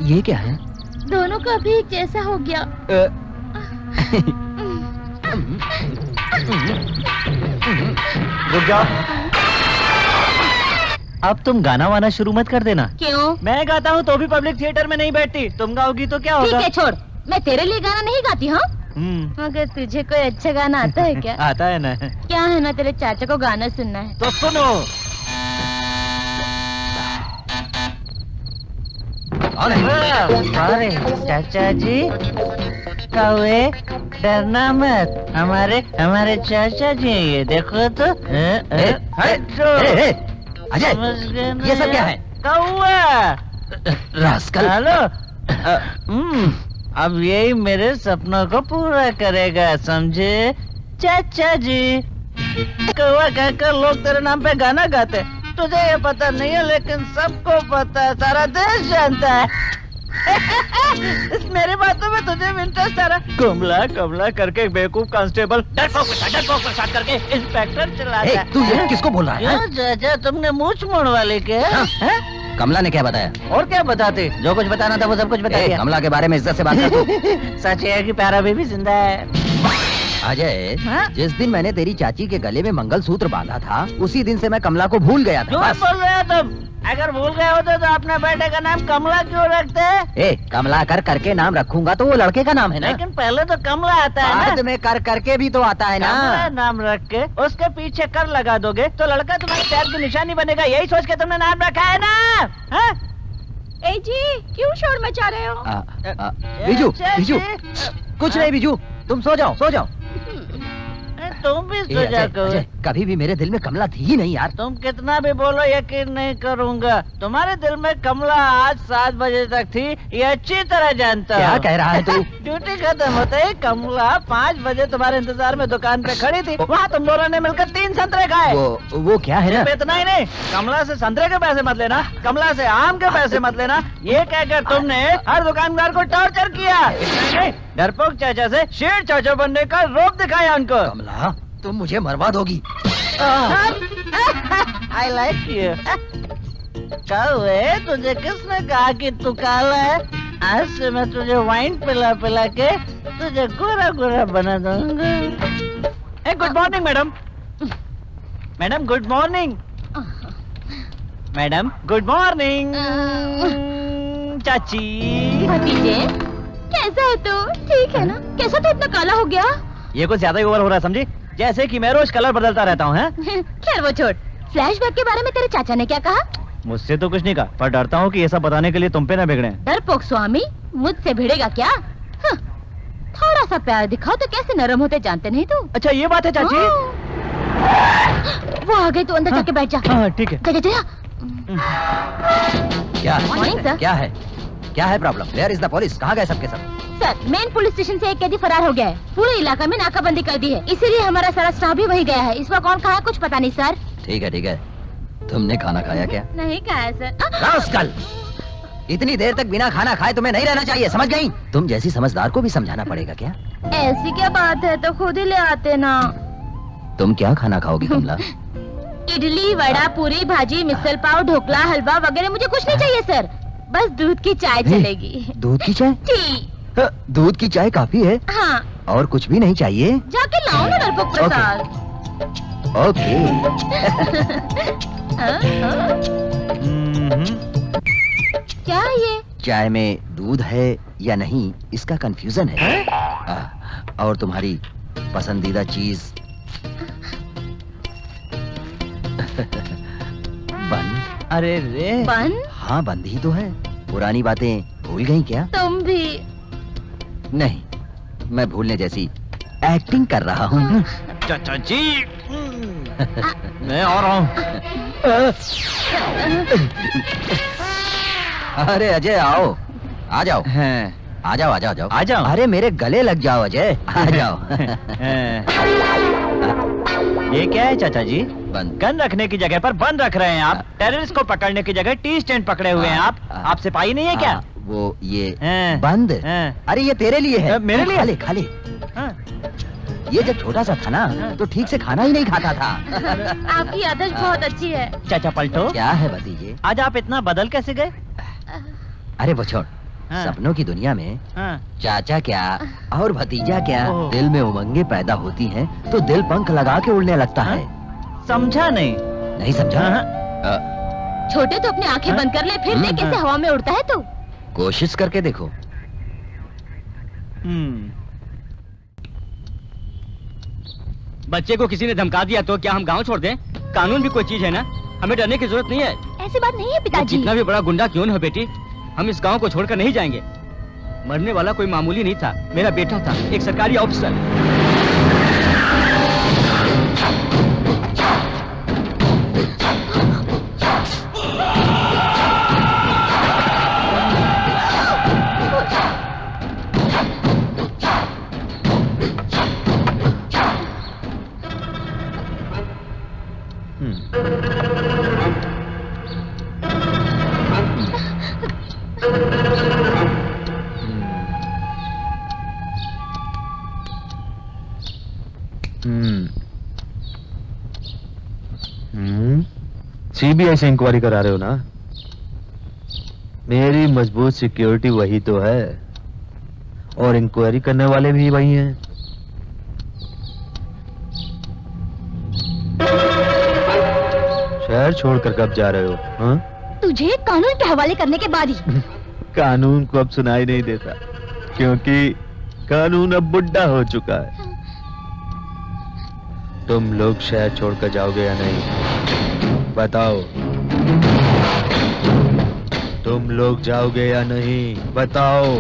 ये क्या है? दोनों का भी एक जैसा हो गया। रुक जाओ, अब तुम गाना वाना शुरू मत कर देना। क्यों? मैं गाता हूँ तो भी पब्लिक थिएटर में नहीं बैठती, तुम गाओगी तो क्या ठीक होगा? है छोड़, मैं तेरे लिए गाना नहीं गाती। हाँ, मगर तुझे कोई अच्छा गाना आता है क्या? आता है ना। क्या है ना, तेरे चाचा को गाना सुनना है। तो सुनो। अरे चाचा जी, कौवे डरना मत, हमारे चाचा जी हैं ये, देखो तो। अजय, ये सब क्या है? कौवा रास्कल। हेलो। अब यही मेरे सपनों को पूरा करेगा, समझे चाचा जी? कौवा कहकर लोग तेरे नाम पे गाना गाते, तुझे ये पता नहीं है लेकिन सबको पता है, सारा देश जानता है। इस मेरी बातों में तुझे भी इंटरेस्ट आ रहा? कमला कमला करके एक बेवकूफ कांस्टेबल डरपोक के साथ करके इंस्पेक्टर चला गया। तू ये किसको बोल रहा है? क्यों चाचा, तुमने मूंछ मोड़वा ली क्या? कमला ने क्या बताया? और क्या बताते, जो कुछ बताना था वो सब कुछ बता दिया। कमला के बारे में इज्जत से बात कर तू। सच है कि प्यारा बेबी जिंदा है। अजय, हाँ? जिस दिन मैंने तेरी चाची के गले में मंगलसूत्र बांधा था, उसी दिन से मैं कमला को भूल गया था। क्यों बस। बोल रहे हो तुम? अगर भूल गए होते तो अपने बेटे का नाम कमला क्यों रखते हैं? ए, कमला कर करके नाम रखूंगा तो वो लड़के का नाम है ना। लेकिन पहले तो कमला आता है बाद ना। में कर करके भी तो आता है कमला ना। नाम रख के उसके पीछे कर लगा दोगे तो लड़का तुम्हारे पैर की निशानी बनेगा, यही सोच के तुमने नाम रखा है ना? हाँ? ए जी, क्यों शोर मचा रहे हो? बीजू, चाची। बीजू, कुछ नहीं बीजू, तुम सो जाओ, सो जाओ। तुम भी ए, सो जा अजय, करो। अजय, कभी भी मेरे दिल में कमला थी ही नहीं यार। तुम कितना भी बोलो यकीन नहीं करूंगा, तुम्हारे दिल में कमला आज 7 बजे तक थी, ये अच्छी तरह जानता क्या हूँ। कह रहा है तू? ड्यूटी खत्म होते ही कमला 5 बजे तुम्हारे इंतजार में दुकान पे खड़ी थी, वहाँ तुम दोनों ने मिलकर 3 संतरे खाए। वो क्या है ना? सिर्फ इतना ही नहीं, कमला से संतरे के पैसे मत लेना, कमला से आम के पैसे मत लेना, ये कहकर तुमने हर दुकानदार को टॉर्चर किया। इतना नहीं, डरपोक चाचा से शेर चाचा बनने का रोप दिखाया उनको। कमला, तुम मुझे मरवा दोगी। I like you. कौवे, तुझे किसने कहा कि तू काला है? आज से मैं तुझे वाइन पिला पिला के तुझे गोरा गोरा बना दूंगा। ए, good morning madam. Madam good morning. Madam good morning. चाची। भतीजे, कैसा है तू? ठीक है ना? कैसा तो इतना काला हो गया? ये कुछ ज्यादा ही ओवर हो रहा है, समझी? जैसे कि मैं रोज कलर बदलता रहता हूँ। खैर वो छोड़, फ्लैशबैक के बारे में तेरे चाचा ने क्या कहा? मुझसे तो कुछ नहीं कहा, पर डरता हूँ कि ये सब बताने के लिए तुम पे ना बिगड़े। डरपोक स्वामी, मुझसे भिड़ेगा क्या? हाँ, थोड़ा सा प्यार दिखाओ तो कैसे नरम होते जानते नहीं तू। अच्छा ये बात है चाची। वो आ गई तो अंदर जाके बैठ जा। हाँ ठीक है। जा जा जा। क्या Morning, sir. क्या है problem? Where is the police? कहाँ गए सबके सब? सर, मेन पुलिस स्टेशन से एक कैदी फरार हो गया है। पूरे इलाके में नाकाबंदी कर दी है, इसीलिए हमारा सारा स्टाफ भी वही गया है। इस वक्त कौन कहाँ है कुछ पता नहीं सर। ठीक है। तुमने खाना खाया क्या? नहीं कहा है सर। रास्कल! इतनी देर तक बिना खाना खाए तुम्हें नहीं रहना चाहिए, समझ गई? तुम जैसी समझदार को भी समझाना पड़ेगा क्या? ऐसी क्या बात है, तो खुद ही ले आते ना। तुम क्या खाना खाओगी कमला? इडली, वड़ा, पूरी, भाजी, मिसल पाव, ढोकला, हलवा वगैरह मुझे कुछ नहीं चाहिए सर। बस दूध की चाय चलेगी। दूध की चाय? टी। दूध की चाय काफी है। हाँ। और कुछ भी नहीं चाहिए? जाके लाओ ना डरपोक प्रसाद। ओके। क्या है ये? चाय में दूध है या नहीं इसका कंफ्यूजन है। और तुम्हारी पसंदीदा चीज बंद। अरे रे। बंद? हाँ बंद ही तो है। पुरानी बातें भूल गई क्या? तुम भी। नहीं, मैं भूलने जैसी एक्टिंग कर रहा हूँ। चाचा जी मैं आ रहा हूँ। अरे अजय आओ, आ जाओ। आ जाओ। अरे मेरे गले लग जाओ अजय, आ जाओ। ये क्या है चाचा जी? बंद। गन रखने की जगह पर बंद रख रहे हैं आप। टेररिस्ट को पकड़ने की जगह टी स्टैंड पकड़े हुए हैं आप सिपाही नहीं है क्या? वो ये हैं। बंद। अरे ये तेरे लिए है। मेरे लिए? खा ले। ये जब छोटा सा था ना तो ठीक से खाना ही नहीं खाता था। आपकी आदत बहुत अच्छी है। चाचा पलटो। क्या है भतीजे? आज आप इतना बदल कैसे गए? अरे वो छोड़, हाँ। सपनों की दुनिया में हाँ। चाचा क्या और भतीजा क्या, ओह। दिल में उमंगे पैदा होती हैं तो दिल पंख लगा के उड़ने लगता है। समझा नहीं? नहीं समझा? हाँ। छोटे तो अपनी आंखें बंद कर ले, फिर देख कैसे हवा में उड़ता है तू। कोशिश करके देखो। बच्चे को किसी ने धमका दिया तो क्या हम गांव छोड़ दें? कानून भी कोई चीज है ना, हमें डरने की जरूरत नहीं है। ऐसी बात नहीं है वो पिताजी। जितना भी बड़ा गुंडा क्यों न हो बेटी, हम इस गांव को छोड़कर नहीं जाएंगे। मरने वाला कोई मामूली नहीं था, मेरा बेटा था, एक सरकारी ऑफिसर। सीबीआई से इंक्वायरी करा रहे हो ना? मेरी मजबूत सिक्योरिटी वही तो है और इंक्वायरी करने वाले भी वही हैं। शहर छोड़कर कब जा रहे हो? हाँ? तुझे कानून के हवाले करने के बाद ही। कानून को अब सुनाई नहीं देता क्योंकि कानून अब बुढ़ा हो चुका है। तुम लोग शहर छोड़कर जाओगे या नहीं? बताओ। तुम लोग जाओगे या नहीं? बताओ।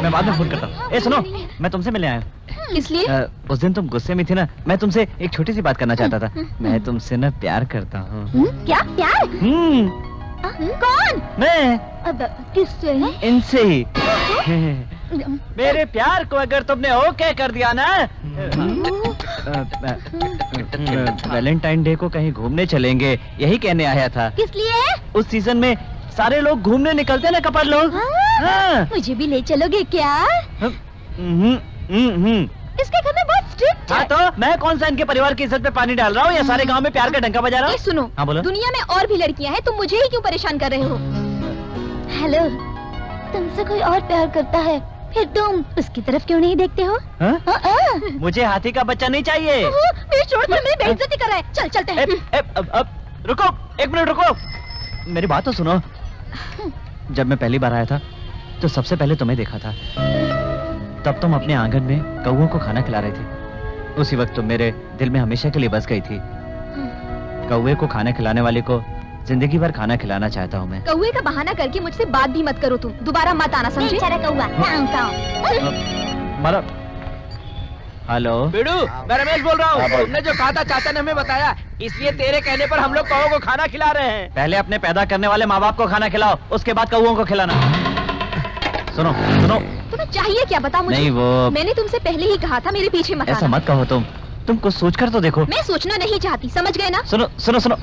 मैं बाद में फोन करता हूँ। सुनो, मैं तुमसे मिलने आया हूँ। इसलिए उस दिन तुम गुस्से में थी ना, मैं तुमसे एक छोटी सी बात करना चाहता था। मैं तुमसे ना प्यार करता हूँ। क्या प्यार? कौन? मैं। अब किससे? इनसे ही। मेरे प्यार को अगर तुमने ओके कर दिया ना, वैलेंटाइन डे को कहीं घूमने चलेंगे, यही कहने आया था। किस लिए? उस सीजन में सारे लोग घूमने निकलते ना, कपल लोग। हाँ। मुझे भी ले चलोगे क्या? इसके घर में बहुत स्ट्रिक्ट है। हाँ तो मैं कौन सा इनके परिवार की इज्जत पे पानी डाल रहा हूँ या सारे गांव में प्यार का डंका बजा रहा हूँ? सुनो, हाँ बोलो। दुनिया में और भी लड़कियां हैं, तुम मुझे ही क्यों परेशान कर रहे हो? हेलो, तुमसे कोई और प्यार करता है, फिर तुम उसकी तरफ क्यों नहीं देखते हो? मुझे हाथी का बच्चा नहीं चाहिए। मेरी छोड़ पर मेरी बेइज्जती कर रहा है। चल चलते हैं। अब रुको, 1 मिनट रुको, मेरी बात तो सुनो। जब मैं पहली बार आया था तो सबसे पहले तुम्हें देखा था। तब तुम अपने आंगन में कौओं को खाना खिला रहे थे। उसी वक्त तुम मेरे दिल में हमेशा के लिए बस गई थी। कौवे को खाना खिलाने वाले को जिंदगी भर खाना खिलाना चाहता हूँ मैं। कौवे का बहाना करके मुझसे बात भी मत करो तुम। दोबारा मत आना, समझे? बेचारा कौवा। मतलब हेलो बिडू, मैं रमेश बोल रहा हूँ। तुमने जो कहा था चाचा ने हमें बताया, इसलिए तेरे कहने पर हम लोग कौओं को खाना खिला रहे हैं। पहले अपने पैदा करने वाले माँ बाप को खाना खिलाओ, उसके बाद कौओं को खिलाना। सुनो सुनो, तुम्हें चाहिए क्या बता मुझे? नहीं वो मैंने तुमसे पहले ही कहा था मेरे पीछे मत ऐसा आना। मत कहो तुम कुछ सोच कर तो देखो। मैं सोचना नहीं चाहती, समझ गए ना? सुनो सुनो सुनो,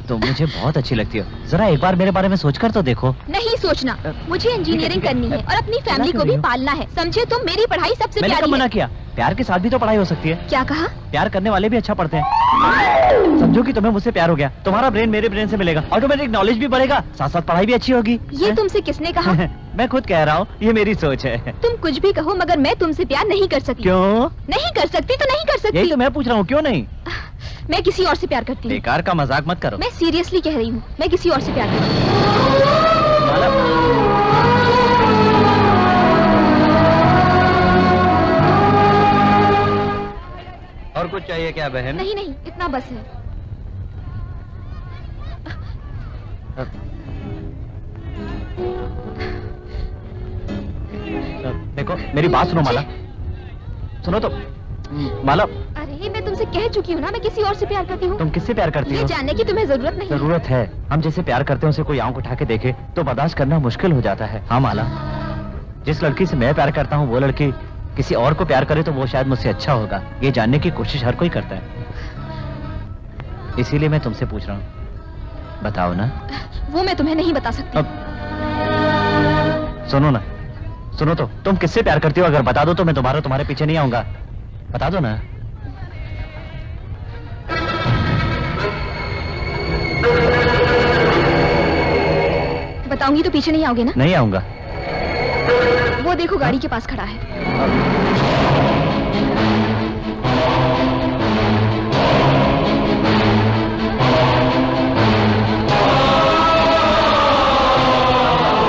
तुम मुझे बहुत अच्छी लगती हो, जरा एक बार मेरे बारे में सोच कर तो देखो। नहीं सोचना, मुझे इंजीनियरिंग करनी है और अपनी फैमिली को भी पालना है, समझे? तुम मेरी पढ़ाई सबसे मैंने कब प्यारी मना है। किया? प्यार के साथ भी तो पढ़ाई हो सकती है। क्या कहा? प्यार करने वाले भी अच्छा पढ़ते हैं। समझो कि तुम्हें मुझसे प्यार हो गया, तुम्हारा ब्रेन मेरे ब्रेन से मिलेगा, ऑटोमेटिक नॉलेज भी बढ़ेगा, साथ साथ पढ़ाई भी अच्छी होगी। ये तुमसे किसने कहा? मैं खुद कह रहा हूँ, ये मेरी सोच है। तुम कुछ भी कहो मगर मैं तुमसे प्यार नहीं कर सकती। क्यों? नहीं कर सकती तो नहीं कर सकती। यही तो मैं पूछ रहा हूँ, क्यों नहीं? मैं किसी और से प्यार करती हूँ। बेकार का मजाक मत करो। मैं सीरियसली कह रही हूँ, मैं किसी और से प्यार करती हूँ। और कुछ चाहिए क्या बहन? नहीं नहीं, इतना बस है। देखो मेरी बात सुनो माला, सुनो तो माला। अरे मैं तुमसे कह चुकी हूँ ना, मैं किसी और से प्यार करती हूँ। तुम किससे प्यार करती ये हो? जानने की तुम्हें जरूरत नहीं है। जरूरत है। हम जैसे प्यार करते हैं उसे कोई आंख उठा के देखे तो बर्दाश्त करना मुश्किल हो जाता है। हाँ माला, जिस लड़की से मैं प्यार करता हूँ वो लड़की किसी और को प्यार करे तो वो शायद मुझसे अच्छा होगा, ये जानने की कोशिश हर कोई करता है। इसीलिए मैं तुमसे पूछ रहा हूँ, बताओ ना। वो मैं तुम्हें नहीं बता सकती। सुनो ना, सुनो तो, तुम किससे प्यार करती हो? अगर बता दो तो मैं दोबारा तुम्हारे पीछे नहीं आऊंगा। बता दो ना। बताऊंगी तो पीछे नहीं आओगे ना? नहीं आऊंगा। वो देखो गाड़ी के पास खड़ा है।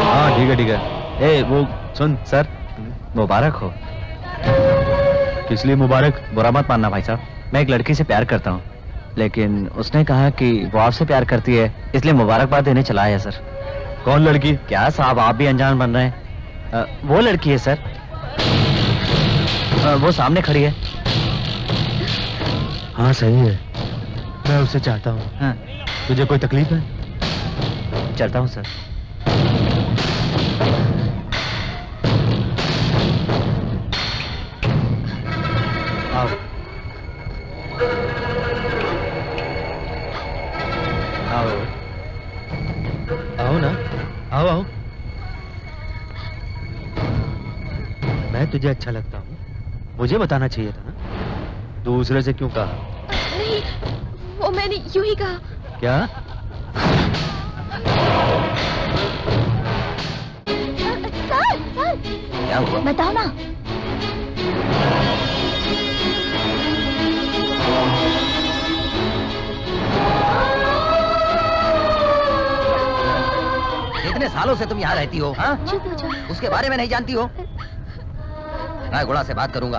हाँ ठीक है ठीक है। ए वो सुन सर, मुबारक हो। किस लिए मुबारक? बुरा मत मानना भाई साहब, मैं एक लड़की से प्यार करता हूँ, लेकिन उसने कहा कि वो आपसे प्यार करती है, इसलिए मुबारकबाद देने चला आया सर। कौन लड़की? क्या साहब, आप भी अनजान बन रहे हैं। वो लड़की है सर, वो सामने खड़ी है। हाँ सही है, मैं उसे चाहता हूँ। हाँ। तुझे कोई तकलीफ है? चलता हूँ सर। आओ। आओ आओ ना, आओ आओ। मैं तुझे अच्छा लगता हूँ, मुझे बताना चाहिए था ना। दूसरे से क्यों कहा? नहीं, वो मैंने यूं ही कहा। क्या? सर, क्या हुआ? बताओ ना। इतने सालों से तुम यहाँ रहती हो, हाँ? चुप हो जाओ। उसके बारे में नहीं जानती हो? मैं गुड़ा से बात करूंगा।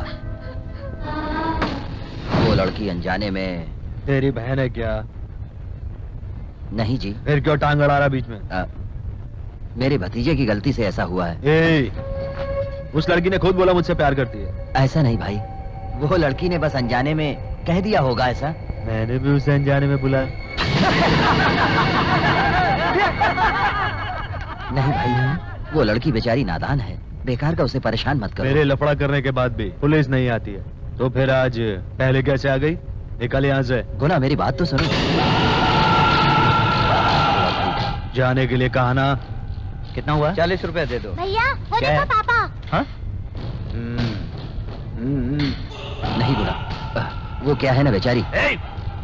वो लड़की अनजाने में। तेरी बहन है क्या? नहीं जी। फिर क्यों टांग अड़ा रहा बीच में? मेरे भतीजे की गलती से ऐसा हुआ है। उस लड़की ने खुद बोला मुझसे प्यार करती है। ऐसा नहीं भाई, वो लड़की ने बस अनजाने में कह दिया होगा ऐसा। मैंने भी उसे अनजाने में बुलाया। नहीं भाई, वो लड़की बेचारी नादान है, बेकार का उसे परेशान मत करो। मेरे लफड़ा करने के बाद भी पुलिस नहीं आती है, तो फिर आज पहले कैसे आ गई? निकल यहाँ से। गुना मेरी बात तो सुनो। जाने के लिए कहा ना। कितना हुआ? 40 रुपए दे दो। भैया, वो क्या देखो है? पापा। हाँ? नहीं गुना, वो क्या है ना बेचारी।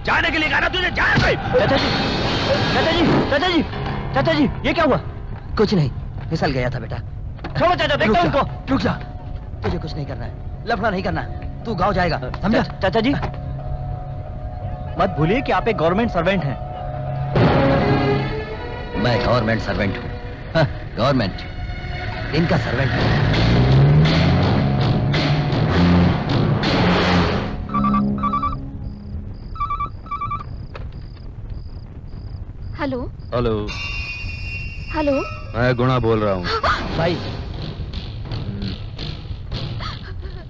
जाने के लिए कहा ना तुझे, जा। चाचा जी, चाचा जी, चाचा जी, चाचा जी, ये क्या हुआ? कुछ नहीं, फिसल गया था बेटा। छोड़ो चाचा, देखता हूं इनको। रुक जा, तुझे कुछ नहीं करना है, लफड़ा नहीं करना, तू गाँव जाएगा, समझा? चाचा जी, मत भूलिए कि आप एक गवर्नमेंट सर्वेंट हैं। मैं गवर्नमेंट सर्वेंट हूँ, गवर्नमेंट इनका सर्वेंट हूँ। Hello hello, hello. मैं गुणा बोल रहा हूँ। भाई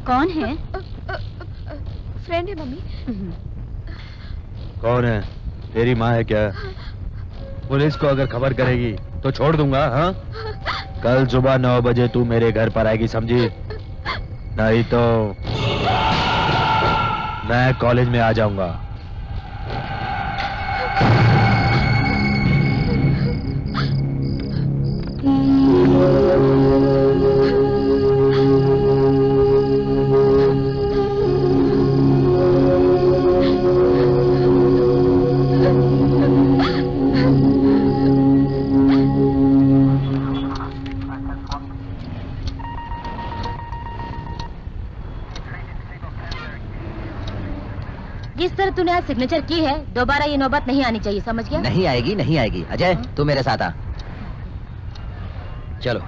कौन है? फ्रेंड है मम्मी। कौन है? तेरी माँ है क्या? पुलिस को अगर खबर करेगी तो छोड़ दूंगा। हाँ, कल सुबह 9 बजे तू मेरे घर पर आएगी, समझी? नहीं तो मैं कॉलेज में आ जाऊंगा। जिस तरह तूने आज सिग्नेचर की है, दोबारा ये नौबत नहीं आनी चाहिए, समझ गया? नहीं आएगी, नहीं आएगी। अजय, तू मेरे साथ आ, चलो।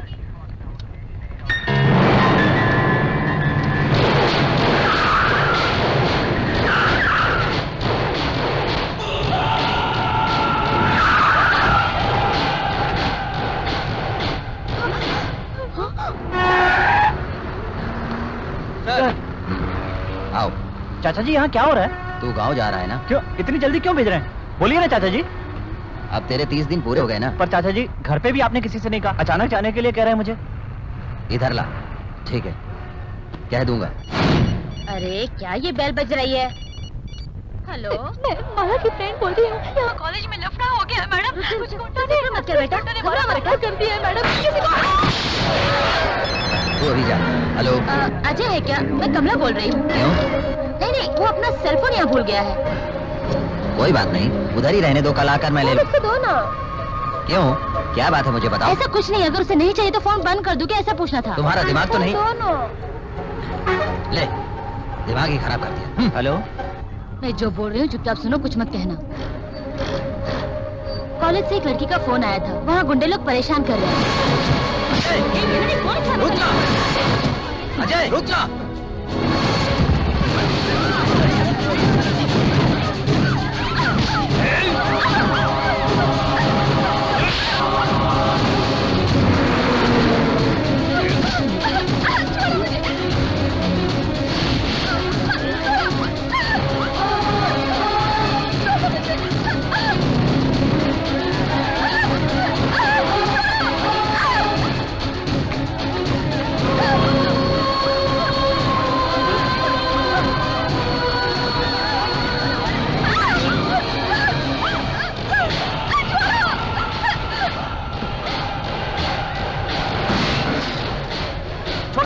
आओ। चाचा जी, यहाँ क्या हो रहा है? तू गांव जा रहा है ना? क्यों इतनी जल्दी क्यों भेज रहे हैं? बोलिए ना चाचा जी। अब तेरे 30 दिन पूरे हो गए ना? पर चाचा जी, घर पे भी आपने किसी से नहीं कहा, अचानक जाने के लिए कह रहे हैं मुझे। इधर ला। ठीक है, कह दूंगा। अरे क्या ये बेल बज रही है? हेलो, मैं माला की फ्रेंड बोल रही हूँ। यहाँ कॉलेज में लफड़ा हो गया है मैडम। मुझे मत कर बेटा, घबरा मत कर दिया है मैडम। किसी को तू अभी जा। हेलो, अजय है क्या? मैं कमला बोल रही हूँ। क्यों? नहीं नहीं, वो अपना सेलफोन यहाँ भूल गया है। कोई बात नहीं, उधर ही रहने दो, कल आकर मैं ले लूं। उसको दो ना। क्यों, क्या बात है मुझे बताओ। ऐसा कुछ नहीं, अगर उसे नहीं चाहिए तो फोन बंद कर दूं क्या? ऐसा पूछना था। तुम्हारा दिमाग तो नहीं? दो ना। ले, दिमाग ही खराब कर दिया। हेलो, मैं जो बोल रही हूँ चुपचाप सुनो, कुछ मत कहना। कॉलेज से एक लड़की का फोन आया था, वहाँ गुंडे लोग परेशान कर रहे हैं। रुक जा अजय, रुक जा।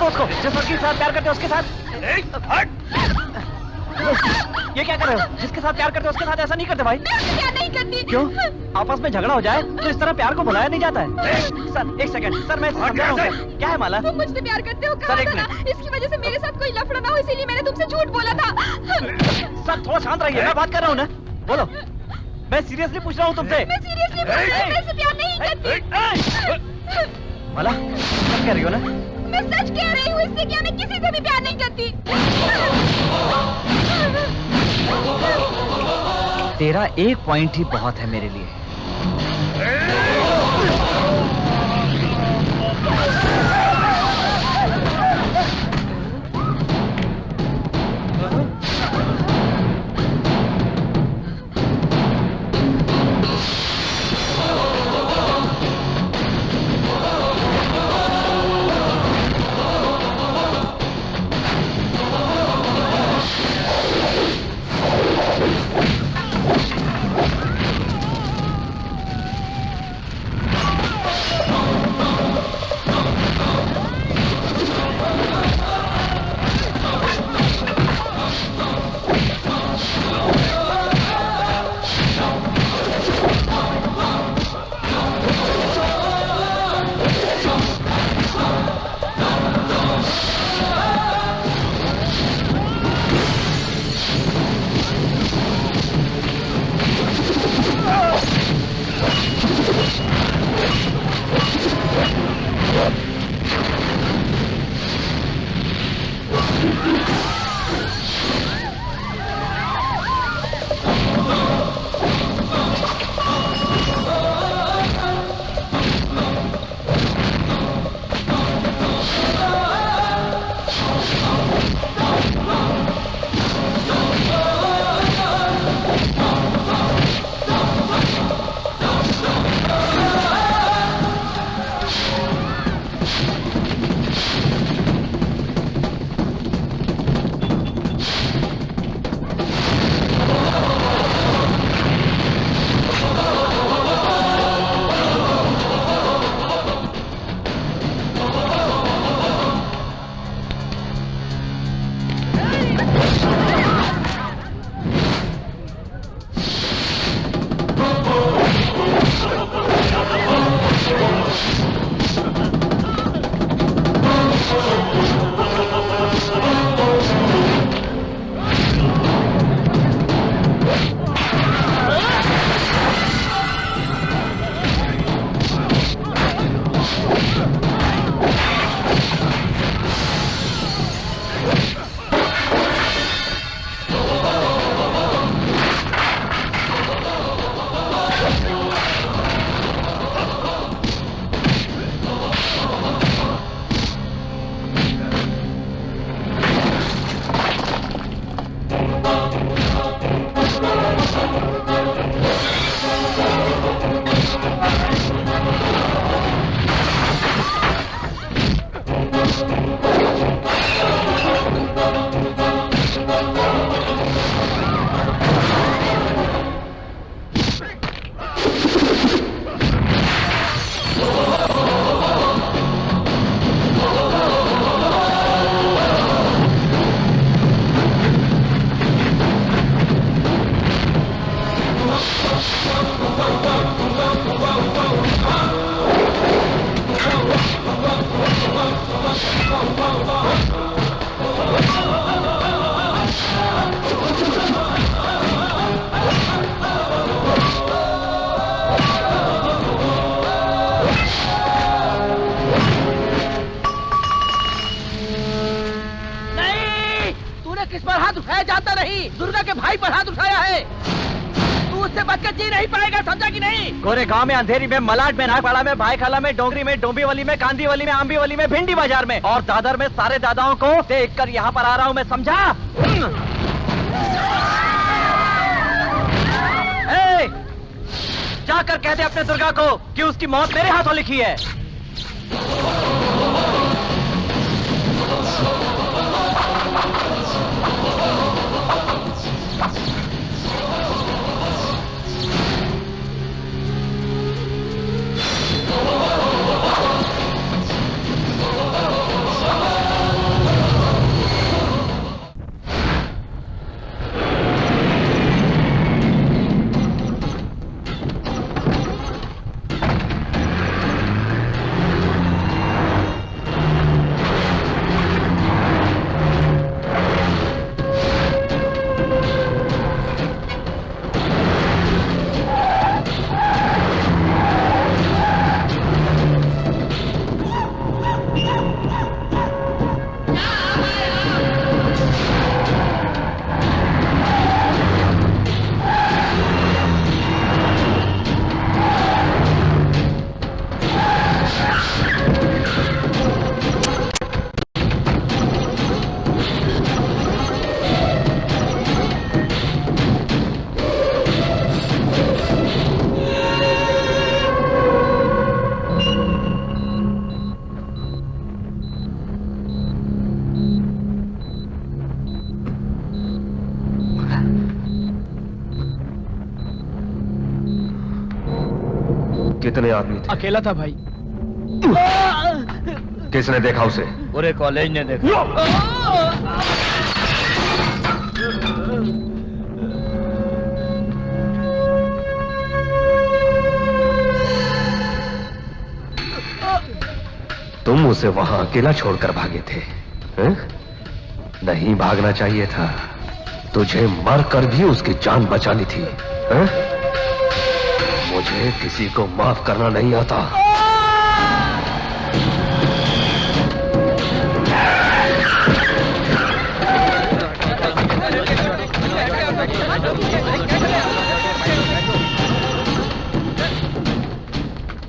उसको, जिस लड़की के साथ प्यार करते हो उसके साथ। ये क्या कर रहे हो? जिसके साथ प्यार करते हो उसके साथ ऐसा नहीं करते भाई। क्या नहीं करती? क्यों? आपस में झगड़ा हो जाए तो इस तरह प्यार को बुलाया नहीं जाता है। सर एक सेकंड, सर मैं समझा रहा हूँ। क्या है माला? तुम मुझसे प्यार करते हो, सर, एक कहा था ना, इसकी वजह से मेरे साथ कोई लफड़ा ना हो, इसीलिए मैंने तुमसे झूठ बोला था। सर थोड़ा शांत रहिए, मैं बात कर रहा हूँ ना। बोलो, मैं सीरियसली पूछ रहा हूँ तुमसे। मैं सीरियसली बोल रही हूँ, मैं इससे प्यार नहीं करती। माला, सच कह रही हो ना? मैं सच कह रही हूँ, इससे क्या मैं किसी से भी प्यार नहीं करती। तेरा एक पॉइंट ही बहुत है मेरे लिए। हाथ उठाया जाता नहीं, दुर्गा के भाई पर हाथ उठाया है। तू उससे बचकर जी नहीं पाएगा, समझा कि नहीं? गोरे गांव में, अंधेरी में, मलाड में, नागपाड़ा में, भाईखाला में, डोंगरी में, डोंबिवली में, कांदीवली में, आंबीवली में, भिंडी बाजार में और दादर में सारे दादाओं को देख कर यहाँ पर आ रहा हूँ मैं, समझा? जाकर कह दे अपने दुर्गा को कि उसकी मौत मेरे हाथों लिखी है। कितने आदमी थे? अकेला था भाई। किसने देखा उसे? पूरे कॉलेज ने देखा। तुम उसे वहां अकेला छोड़कर भागे थे, हैं? नहीं भागना चाहिए था, तुझे मरकर भी उसकी जान बचानी थी, हैं? मुझे किसी को माफ करना नहीं आता।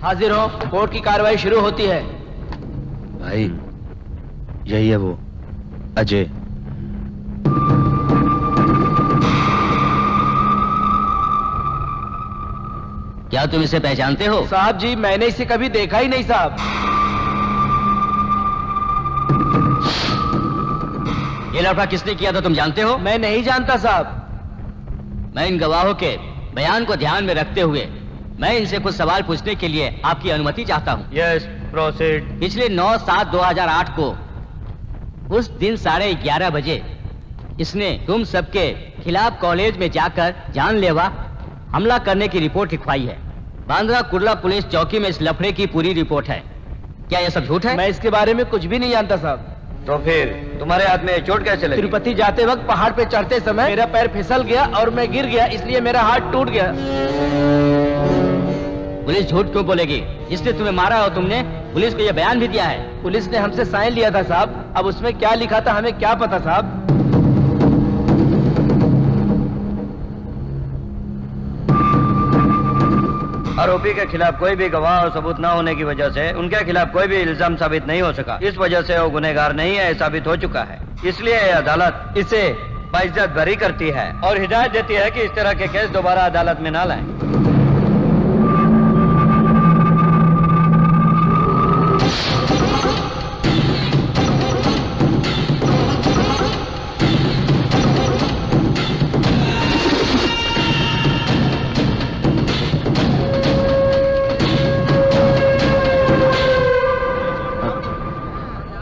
हाजिर हो, कोर्ट की कार्रवाई शुरू होती है। भाई यही है वो अजय। क्या तुम इसे पहचानते हो? साहब जी, मैंने इसे कभी देखा ही नहीं साहब। ये लड़का किसने किया था तुम जानते हो? मैं नहीं जानता साहब। मैं इन गवाहों के बयान को ध्यान में रखते हुए मैं इनसे कुछ सवाल पूछने के लिए आपकी अनुमति चाहता हूँ। Yes, proceed. पिछले 9/7/2008 को उस दिन 11:30 बजे इसने तुम सबके खिलाफ कॉलेज में जाकर जानलेवा हमला करने की रिपोर्ट लिखवाई है। बांद्रा कुर्ला पुलिस चौकी में इस लफड़े की पूरी रिपोर्ट है। क्या यह सब झूठ है? मैं इसके बारे में कुछ भी नहीं जानता साहब। तो फिर तुम्हारे हाथ में चोट कैसे लगी? तिरुपति जाते वक्त पहाड़ पे चढ़ते समय मेरा पैर फिसल गया और मैं गिर गया, इसलिए मेरा हाथ टूट गया। पुलिस झूठ क्यों बोलेगी? जिसने तुम्हें मारा और तुमने पुलिस को यह बयान भी दिया है। पुलिस ने हमसे साइन लिया था साहब, अब उसमें क्या लिखा था हमें क्या पता साहब। आरोपी के खिलाफ कोई भी गवाह और सबूत न होने की वजह से उनके खिलाफ कोई भी इल्जाम साबित नहीं हो सका। इस वजह से वो गुनहगार नहीं है साबित हो चुका है। इसलिए अदालत इसे बाइज्जत बरी करती है और हिदायत देती है कि इस तरह के केस दोबारा अदालत में न लाएं।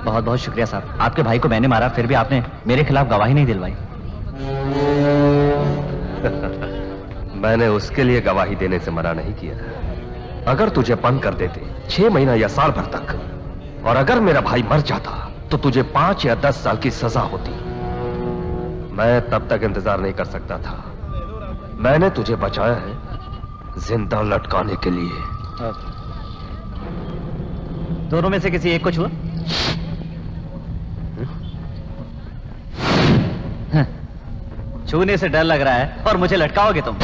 बहुत बहुत शुक्रिया साहब। आपके भाई को मैंने मारा, फिर भी आपने मेरे खिलाफ गवाही नहीं दिलवाई। मैंने उसके लिए गवाही देने से मना नहीं किया। अगर तुझे बंद कर देते 6 महीना या साल भर तक, और अगर मेरा भाई मर जाता तो तुझे 5 या 10 साल की सजा होती। मैं तब तक इंतजार नहीं कर सकता था। मैंने तुझे बचाया है जिंदा लटकाने के लिए। दोनों में से किसी एक को छुआ? छूने से डर लग रहा है और मुझे लटकाओगे तुम।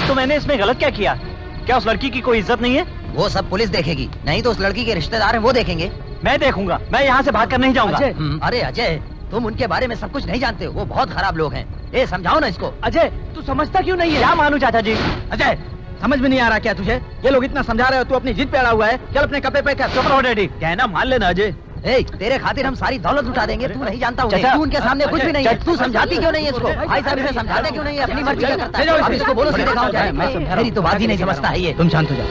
तो मैंने इसमें गलत क्या किया? क्या उस लड़की की कोई इज्जत नहीं है? वो सब पुलिस देखेगी, नहीं तो उस लड़की के रिश्तेदार हैं वो देखेंगे। मैं देखूंगा, मैं यहाँ से भाग कर नहीं जाऊंगा। अरे अजय, तुम उनके बारे में सब कुछ नहीं जानते हो, वो बहुत खराब लोग हैं। ए समझाओ ना इसको। अजय, तू समझता क्यों नहीं है? क्या मानू चाचा जी? अजय, समझ में नहीं आ रहा क्या तुझे? ये लोग इतना समझा रहे हो, तू अपनी जिद पे अड़ा हुआ है। चल अपने कपड़े पे कर। चुप रहो डैडी। कहना मान लेना अजय। ए, तेरे खातिर हम सारी दौलत लुटा देंगे, तू नहीं जानता उन्हें। चाचा, तू उनके सामने कुछ भी नहीं है। चाचा, तू समझाती क्यों नहीं है इसको? भाई साहब इसे समझाते क्यों नहीं है? अपनी मर्जी का करता है। अब इसको बोलो सीधे गाँव जाए। मेरी तो बात ही नहीं समझता है ये। तुम शांत हो जाओ।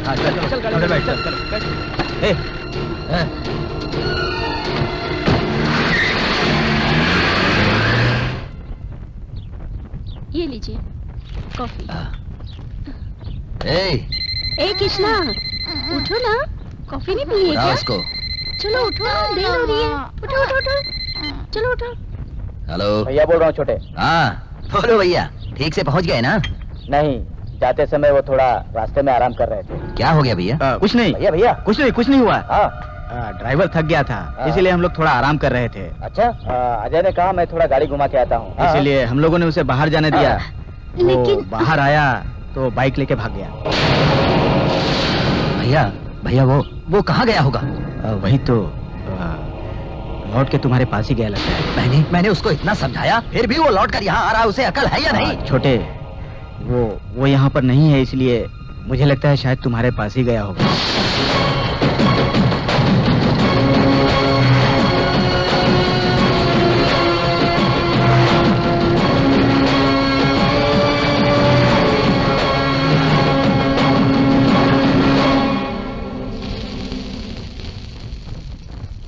हाँ, चल चल चल बैठ चल। ए, ये लीजिए कॉफी। ए, कृष्णा, उठो ना, कॉफी नहीं पी है उठाओ क्या? उसको। चलो उठो, देर हो रही है। उठो उठो उठो, चलो उठो। हेलो भैया बोल रहा हूँ छोटे। हाँ बोलो भैया, ठीक से पहुंच गए ना? नहीं, जाते समय वो थोड़ा रास्ते में आराम कर रहे थे। क्या हो गया भैया? कुछ नहीं भैया कुछ नहीं हुआ। ड्राइवर थक गया था, इसीलिए हम लोग थोड़ा आराम कर रहे थे। अच्छा, अजय ने कहा मैं थोड़ा गाड़ी घुमा के आता हूँ, इसीलिए हम लोगों ने उसे बाहर जाने दिया। लेकिन- वो बाहर आया तो बाइक लेके भाग गया। भैया वो कहाँ गया होगा? वही तो लौट के तुम्हारे पास ही गया लगता है। मैंने उसको इतना समझाया, फिर भी वो लौट कर यहाँ आ रहा है। उसे अकल है या नहीं? छोटे, वो यहाँ पर नहीं है, इसलिए मुझे लगता है शायद तुम्हारे पास ही गया होगा।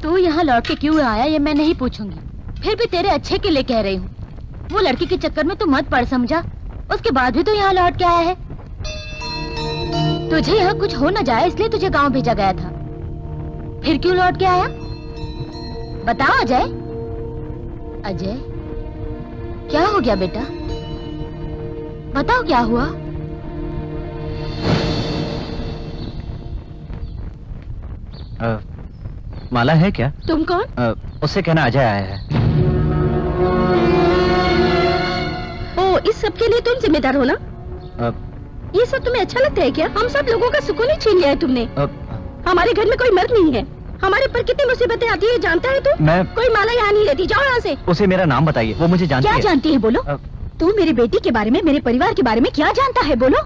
तू यहाँ लौट के क्यों आया ये मैं नहीं पूछूंगी, फिर भी तेरे अच्छे के लिए कह रही हूँ। वो लड़की के चक्कर में तू मत पड़ समझा, उसके बाद भी तू यहाँ लौट के आया है। तुझे यहाँ कुछ हो न जाए इसलिए तुझे गांव भेजा गया था, फिर क्यों लौट के आया? बताओ अजय। अजय, क्या हो गया बेटा? बताओ क्या हुआ? माला है क्या? तुम कौन? उससे कहना अजय आया है। ओ, इस सब के लिए तुम जिम्मेदार हो ना? ये सब तुम्हें अच्छा लगता है क्या? हम सब लोगों का सुकून ही छीन लिया है तुमने। हमारे घर में कोई मर्द नहीं है, हमारे पर कितनी मुसीबतें आती है जानता है तू? मैं कोई माला यहाँ नहीं रहती, जाओ यहाँ से। उसे मेरा नाम बताइए, वो मुझे जानती क्या है। जानती है बोलो? तू मेरी बेटी के बारे में, मेरे परिवार के बारे में क्या जानता है बोलो?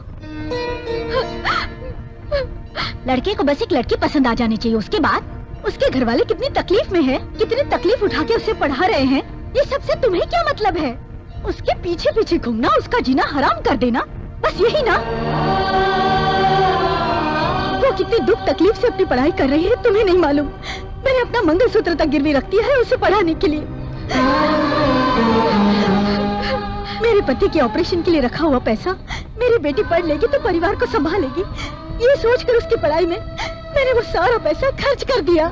लड़के को बस एक लड़की पसंद आ जानी चाहिए, उसके बाद उसके घर वाले कितनी तकलीफ में हैं, कितनी तकलीफ उठा के उसे पढ़ा रहे हैं, ये सबसे तुम्हें क्या मतलब है? उसके पीछे पीछे घूमना, उसका जीना हराम कर देना, बस यही ना? वो कितनी दुख तकलीफ से अपनी पढ़ाई कर रही है तुम्हें नहीं मालूम। मैंने अपना मंगलसूत्र तक गिरवी रख दिया है उसे पढ़ाने के लिए। मेरे पति के ऑपरेशन के लिए रखा हुआ पैसा मेरी बेटी पढ़ लेगी तो परिवार को संभालेगी, ये सोचकर उसकी पढ़ाई में मैंने वो सारा पैसा खर्च कर दिया।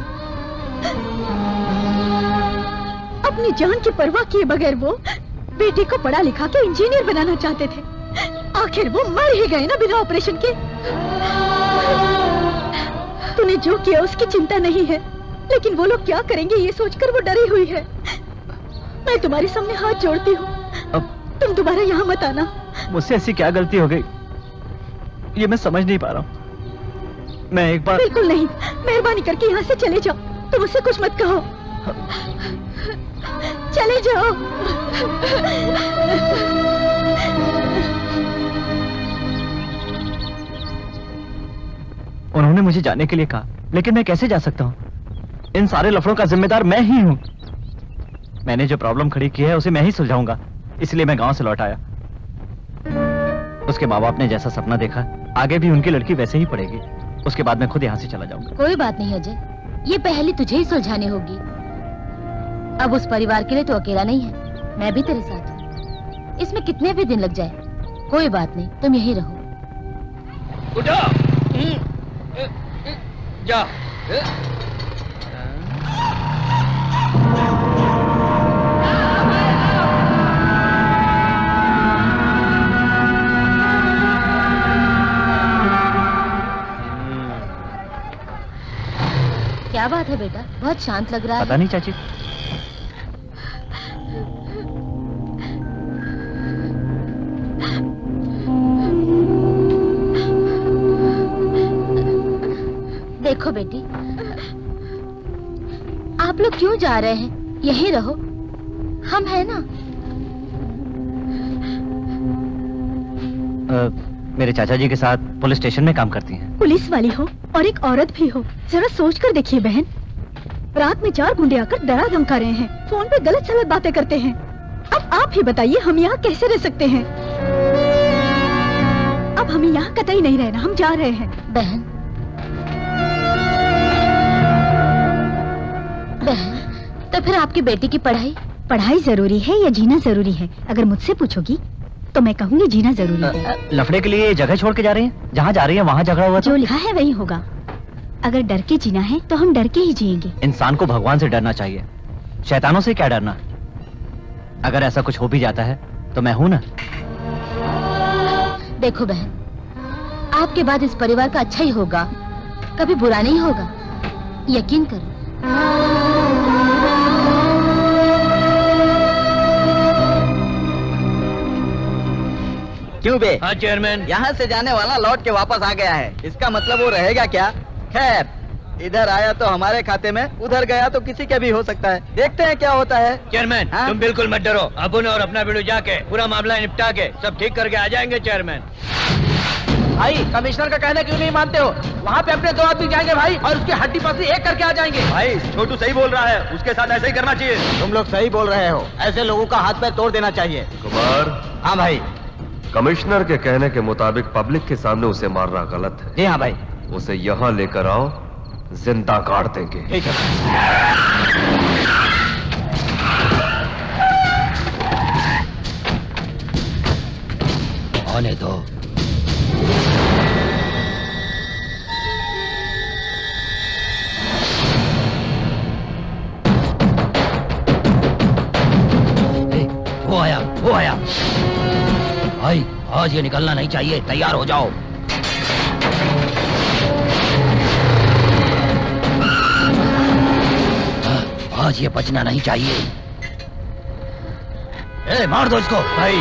अपनी जान की परवाह किए बगैर वो बेटी को पढ़ा लिखा के इंजीनियर बनाना चाहते थे, आखिर वो मर ही गए ना बिना ऑपरेशन के। तूने जो किया उसकी चिंता नहीं है, लेकिन वो लोग क्या करेंगे ये सोचकर वो डरी हुई है। मैं तुम्हारे सामने हाथ जोड़ती हूँ, तुम दोबारा यहाँ मत आना। मुझसे ऐसी क्या गलती हो गई, ये मैं समझ नहीं पा रहा हूँ। मैं एक बार। बिल्कुल नहीं, मेहरबानी करके यहाँ से चले जाओ, तुम मुझसे कुछ मत कहो, चले जाओ। उन्होंने मुझे जाने के लिए कहा, लेकिन मैं कैसे जा सकता हूँ? इन सारे लफड़ों का जिम्मेदार मैं ही हूँ। मैंने जो प्रॉब्लम खड़ी की है उसे मैं ही सुलझाऊंगा, इसलिए मैं गांव से लौट आया। उसके माँ बाप ने जैसा सपना देखा, आगे भी उनकी लड़की वैसे ही पढ़ेगी। उसके बाद मैं खुद यहाँ से चला जाऊंगा। कोई बात नहीं अजय, ये पहली तुझे ही सुलझानी होगी। अब उस परिवार के लिए तो अकेला नहीं है, मैं भी तेरे साथ हूँ। इसमें कितने भी दिन लग जाए कोई बात नहीं, तुम यहीं रहो। उठो। जा। बेटा? बहुत शांत लग रहा पता है। नहीं चाची। देखो बेटी, आप लोग क्यों जा रहे हैं? यहीं रहो, हम हैं ना। मेरे चाचा जी के साथ पुलिस स्टेशन में काम करती हैं। पुलिस वाली हो और एक औरत भी हो, जरा सोच कर देखिए बहन। रात में 4 गुंडे आकर डरा धमका रहे हैं, फोन पे गलत सलत बातें करते हैं। अब आप ही बताइए हम यहाँ कैसे रह सकते हैं? अब हमें यहाँ कतई नहीं रहना, हम जा रहे हैं। बहन, तो फिर आपकी बेटी की पढ़ाई? पढ़ाई जरूरी है या जीना जरूरी है? अगर मुझसे पूछोगी तो मैं कहूँगी जीना जरूरी है। लफड़े के लिए जगह छोड़ के जा रही हैं? जहाँ जा रही हैं वहाँ झगड़ा हुआ जो लिखा है वही होगा। अगर डर के जीना है तो हम डर के ही जिएंगे। इंसान को भगवान से डरना चाहिए, शैतानों से क्या डरना। अगर ऐसा कुछ हो भी जाता है तो मैं हूं ना। देखो बहन, आपके बाद इस परिवार का अच्छा ही होगा, कभी बुरा नहीं होगा, यकीन करो। क्यों बे? हाँ चेयरमैन। यहाँ से जाने वाला लौट के वापस आ गया है, इसका मतलब वो रहेगा क्या? खैर, इधर आया तो हमारे खाते में, उधर गया तो किसी के भी हो सकता है। देखते हैं क्या होता है। चेयरमैन हाँ? तुम बिल्कुल मत डरो, अपुन और अपना वीडियो जाके पूरा मामला निपटा के सब ठीक करके आ जाएंगे चेयरमैन। भाई कमिश्नर का कहना क्यों नहीं मानते हो? वहाँ पे अपने 2 आदमी जाएंगे भाई और उसकी हड्डी पसली एक करके आ जाएंगे। भाई छोटू सही बोल रहा है, उसके साथ ऐसे ही करना चाहिए। तुम लोग सही बोल रहे हो, ऐसे लोगों का हाथ पैर तोड़ देना चाहिए। कुमार, हाँ भाई। कमिश्नर के कहने के मुताबिक पब्लिक के सामने उसे मारना गलत है। जी हाँ भाई। उसे यहाँ लेकर आओ, जिंदा काट देंगे। ठीक है। आने दो। वो आया। भाई आज ये निकलना नहीं चाहिए, तैयार हो जाओ। आज ये बचना नहीं चाहिए। मार दो इसको। भाई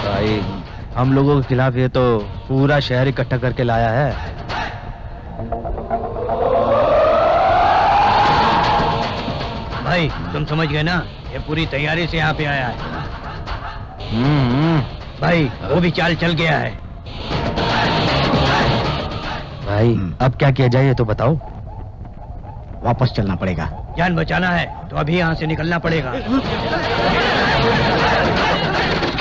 भाई हम लोगों के खिलाफ ये तो पूरा शहर इकट्ठा करके लाया है। भाई तुम समझ गए ना, ये पूरी तैयारी से यहाँ पे आया है। भाई वो भी चाल चल गया है। भाई अब क्या किया जाए ये तो बताओ। वापस चलना पड़ेगा। जान बचाना है तो अभी यहाँ से निकलना पड़ेगा।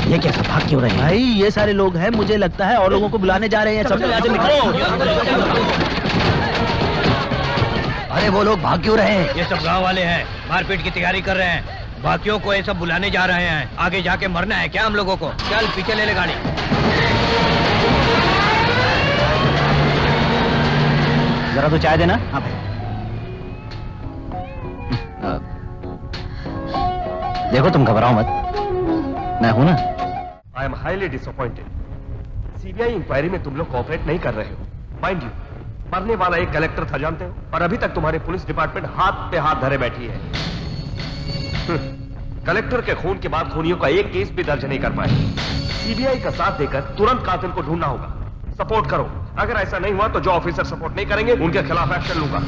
ये कैसा भाग क्यों रहे हैं? भाई ये सारे लोग हैं, मुझे लगता है और लोगों को बुलाने जा रहे हैं। सब लोग यहाँ से निकलो। अरे वो लोग भाग क्यों रहे हैं? ये सब गांव वाले हैं, मारपीट की तैयारी कर रहे हैं। बाकियों को ये सब बुलाने जा रहे हैं। आगे जाके मरना है क्या हम लोगों को? चल पीछे ले ले गाड़ी। जरा तो चाय देना। हाँ भाई। देखो तुम घबराओ मत, मैं हूं ना। I am highly disappointed. CBI inquiry में तुम लोग कोऑपरेट नहीं कर रहे हो। माइंड यू, मरने वाला एक कलेक्टर था जानते हो, और अभी तक तुम्हारे पुलिस डिपार्टमेंट हाथ पे हाथ धरे बैठी है। कलेक्टर के खून के बाद खूनियों का एक केस भी दर्ज नहीं कर पाए। सीबीआई का साथ देकर तुरंत कातिल को ढूंढना होगा। सपोर्ट करो। अगर ऐसा नहीं हुआ तो जो ऑफिसर सपोर्ट नहीं करेंगे उनके खिलाफ एक्शन लूंगा।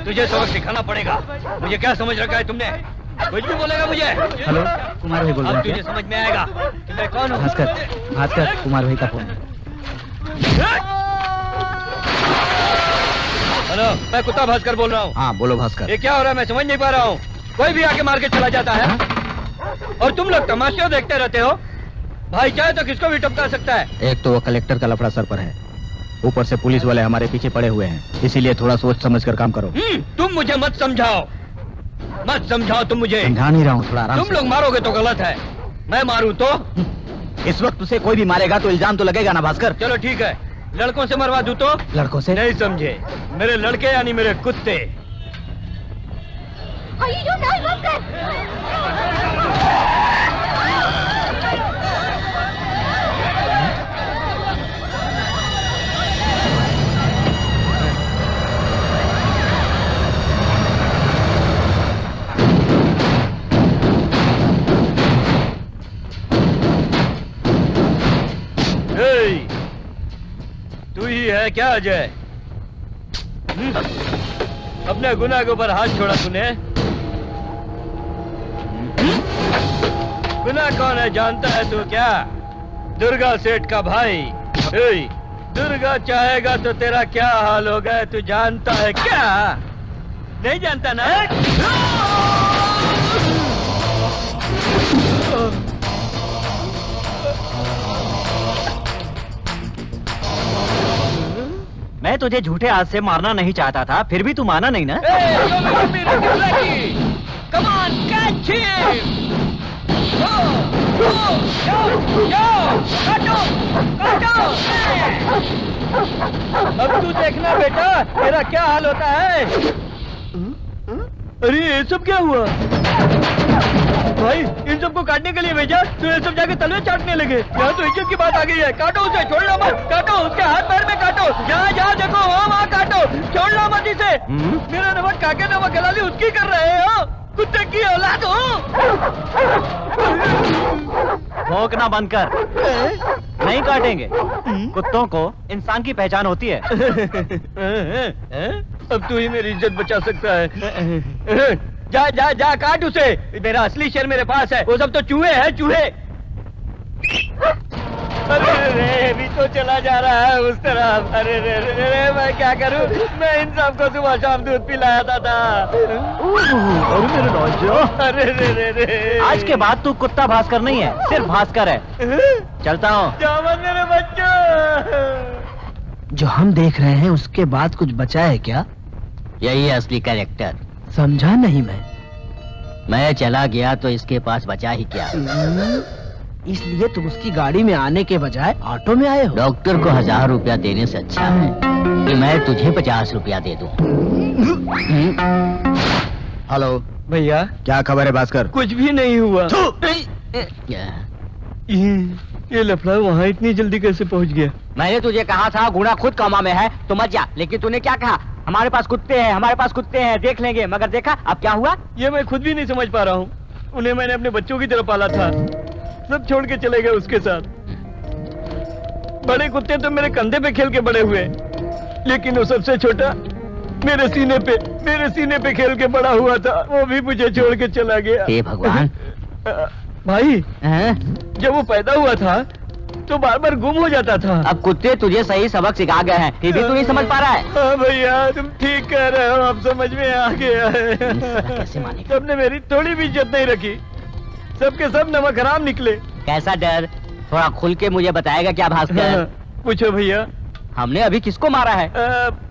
तो तुझे सबक सिखाना पड़ेगा। मुझे क्या समझ रखा है तुमने? कुछ भी बोलेगा मुझे। हेलो, कुमार भाई बोल रहे अब हैं तुझे क्या? समझ में आएगा कि मैं कौन हूँ। भास्कर, कुमार भाई का फोन। हेलो, मैं कुत्ता भास्कर बोल रहा हूँ। हाँ बोलो भास्कर। ये क्या हो रहा है मैं समझ नहीं पा रहा हूँ। कोई भी आके मार के चला जाता है और तुम लोग तमाशा देखते रहते हो। भाई चाहे तो किसको भी टपका सकता है। एक तो वो कलेक्टर का लफड़ा सर पर है, ऊपर से पुलिस वाले हमारे पीछे पड़े हुए हैं, इसीलिए थोड़ा सोच समझ कर काम करो। तुम मुझे मत समझाओ तुम मुझे। समझा नहीं रहा हूँ, थोड़ा आराम तुम से। लोग मारोगे तो गलत है, मैं मारूं तो। इस वक्त उसे कोई भी मारेगा तो इल्जाम तो लगेगा ना भास्कर। चलो ठीक है, लड़कों से मरवा दूं तो। लड़कों से? नहीं समझे, मेरे लड़के यानी मेरे कुत्ते। तू ही है क्या अजय? अपने गुनाह के ऊपर हाथ छोड़ा तूने। गुनाह कौन है जानता है तू क्या? दुर्गा सेठ का भाई। दुर्गा चाहेगा तो तेरा क्या हाल होगा तू जानता है क्या? नहीं जानता ना? मैं तुझे झूठे हाथ से मारना नहीं चाहता था, फिर भी तू माना नहीं ना? Come on, catch him! अब तू देखना बेटा, तेरा क्या हाल होता है। अरे ये सब क्या हुआ? भाई इन सबको काटने के लिए भेजा तो ये सब जाके तलवे चाटने लगे। यहाँ तो इज्जत की बात आ गई है। काटो उसे, छोड़ना मत। काटो उसके हाथ पैर में काटो। जहाँ जहाँ देखो वहाँ काटो, छोड़ना मत इसे। मेरा नमक काके नमक गलाली उसकी कर रहे हो। कुत्ते की औलाद हो। भौंकना बंद कर। नहीं काटेंगे। कुत्तों को इंसान की पहचान होती है। अब तू ही मेरी इज्जत बचा सकता है। जा जा जा काट उसे। मेरा असली शेर मेरे पास है, वो सब तो चूहे हैं चूहे। अरे रे भी तो चला जा रहा है उस तरफ। अरे रे रे रे मैं क्या करूं? मैं इन सबको सुबह शाम दूध पिलाया था। और मेरे नौजो। अरे रे रे रे आज के बाद तू कुत्ता भास्कर नहीं है, सिर्फ भास्कर है। चलता हूँ। जाओ मत मेरे बच्चों। जो हम देख रहे हैं उसके बाद कुछ बचा है क्या? यही है असली कैरेक्टर। समझा नहीं मैं चला गया तो इसके पास बचा ही क्या? इसलिए तुम उसकी गाड़ी में आने के बजाय ऑटो में आए हो? डॉक्टर को 1000 रुपया देने से अच्छा है कि मैं तुझे 50 रुपया दे दूं। हेलो भैया, क्या खबर है भास्कर? कुछ भी नहीं हुआ। क्या? ये लफड़ा वहाँ इतनी जल्दी कैसे पहुँच गया? मैंने तुझे कहा था गुना खुद कमा में है तो मत जा, लेकिन तूने क्या कहा? हमारे पास कुत्ते हैं, देख लेंगे। मगर देखा अब क्या हुआ? ये मैं खुद भी नहीं समझ पा रहा हूँ। उन्हें मैंने अपने बच्चों की तरह पाला था, सब छोड़ के चले गए उसके साथ। बड़े कुत्ते तो मेरे कंधे पे खेल के बड़े हुए, लेकिन वो सबसे छोटा मेरे सीने पे खेल के बड़ा हुआ था। वो भी मुझे छोड़ के चला गया। हे भगवान। भाई जब वो पैदा हुआ था तो बार बार गुम हो जाता था। अब कुत्ते तुझे सही सबक सिखा गए हैं, फिर भी तू नहीं समझ पा रहा है। हाँ भैया तुम ठीक कह रहे हो, अब समझ में आ गया है। कैसे माने? सबने मेरी थोड़ी भी इज्जत नहीं रखी, सबके सब नमक हराम निकले। कैसा डर? थोड़ा खुल के मुझे बताएगा क्या भास्कर? पूछो भैया। हमने अभी किसको मारा है?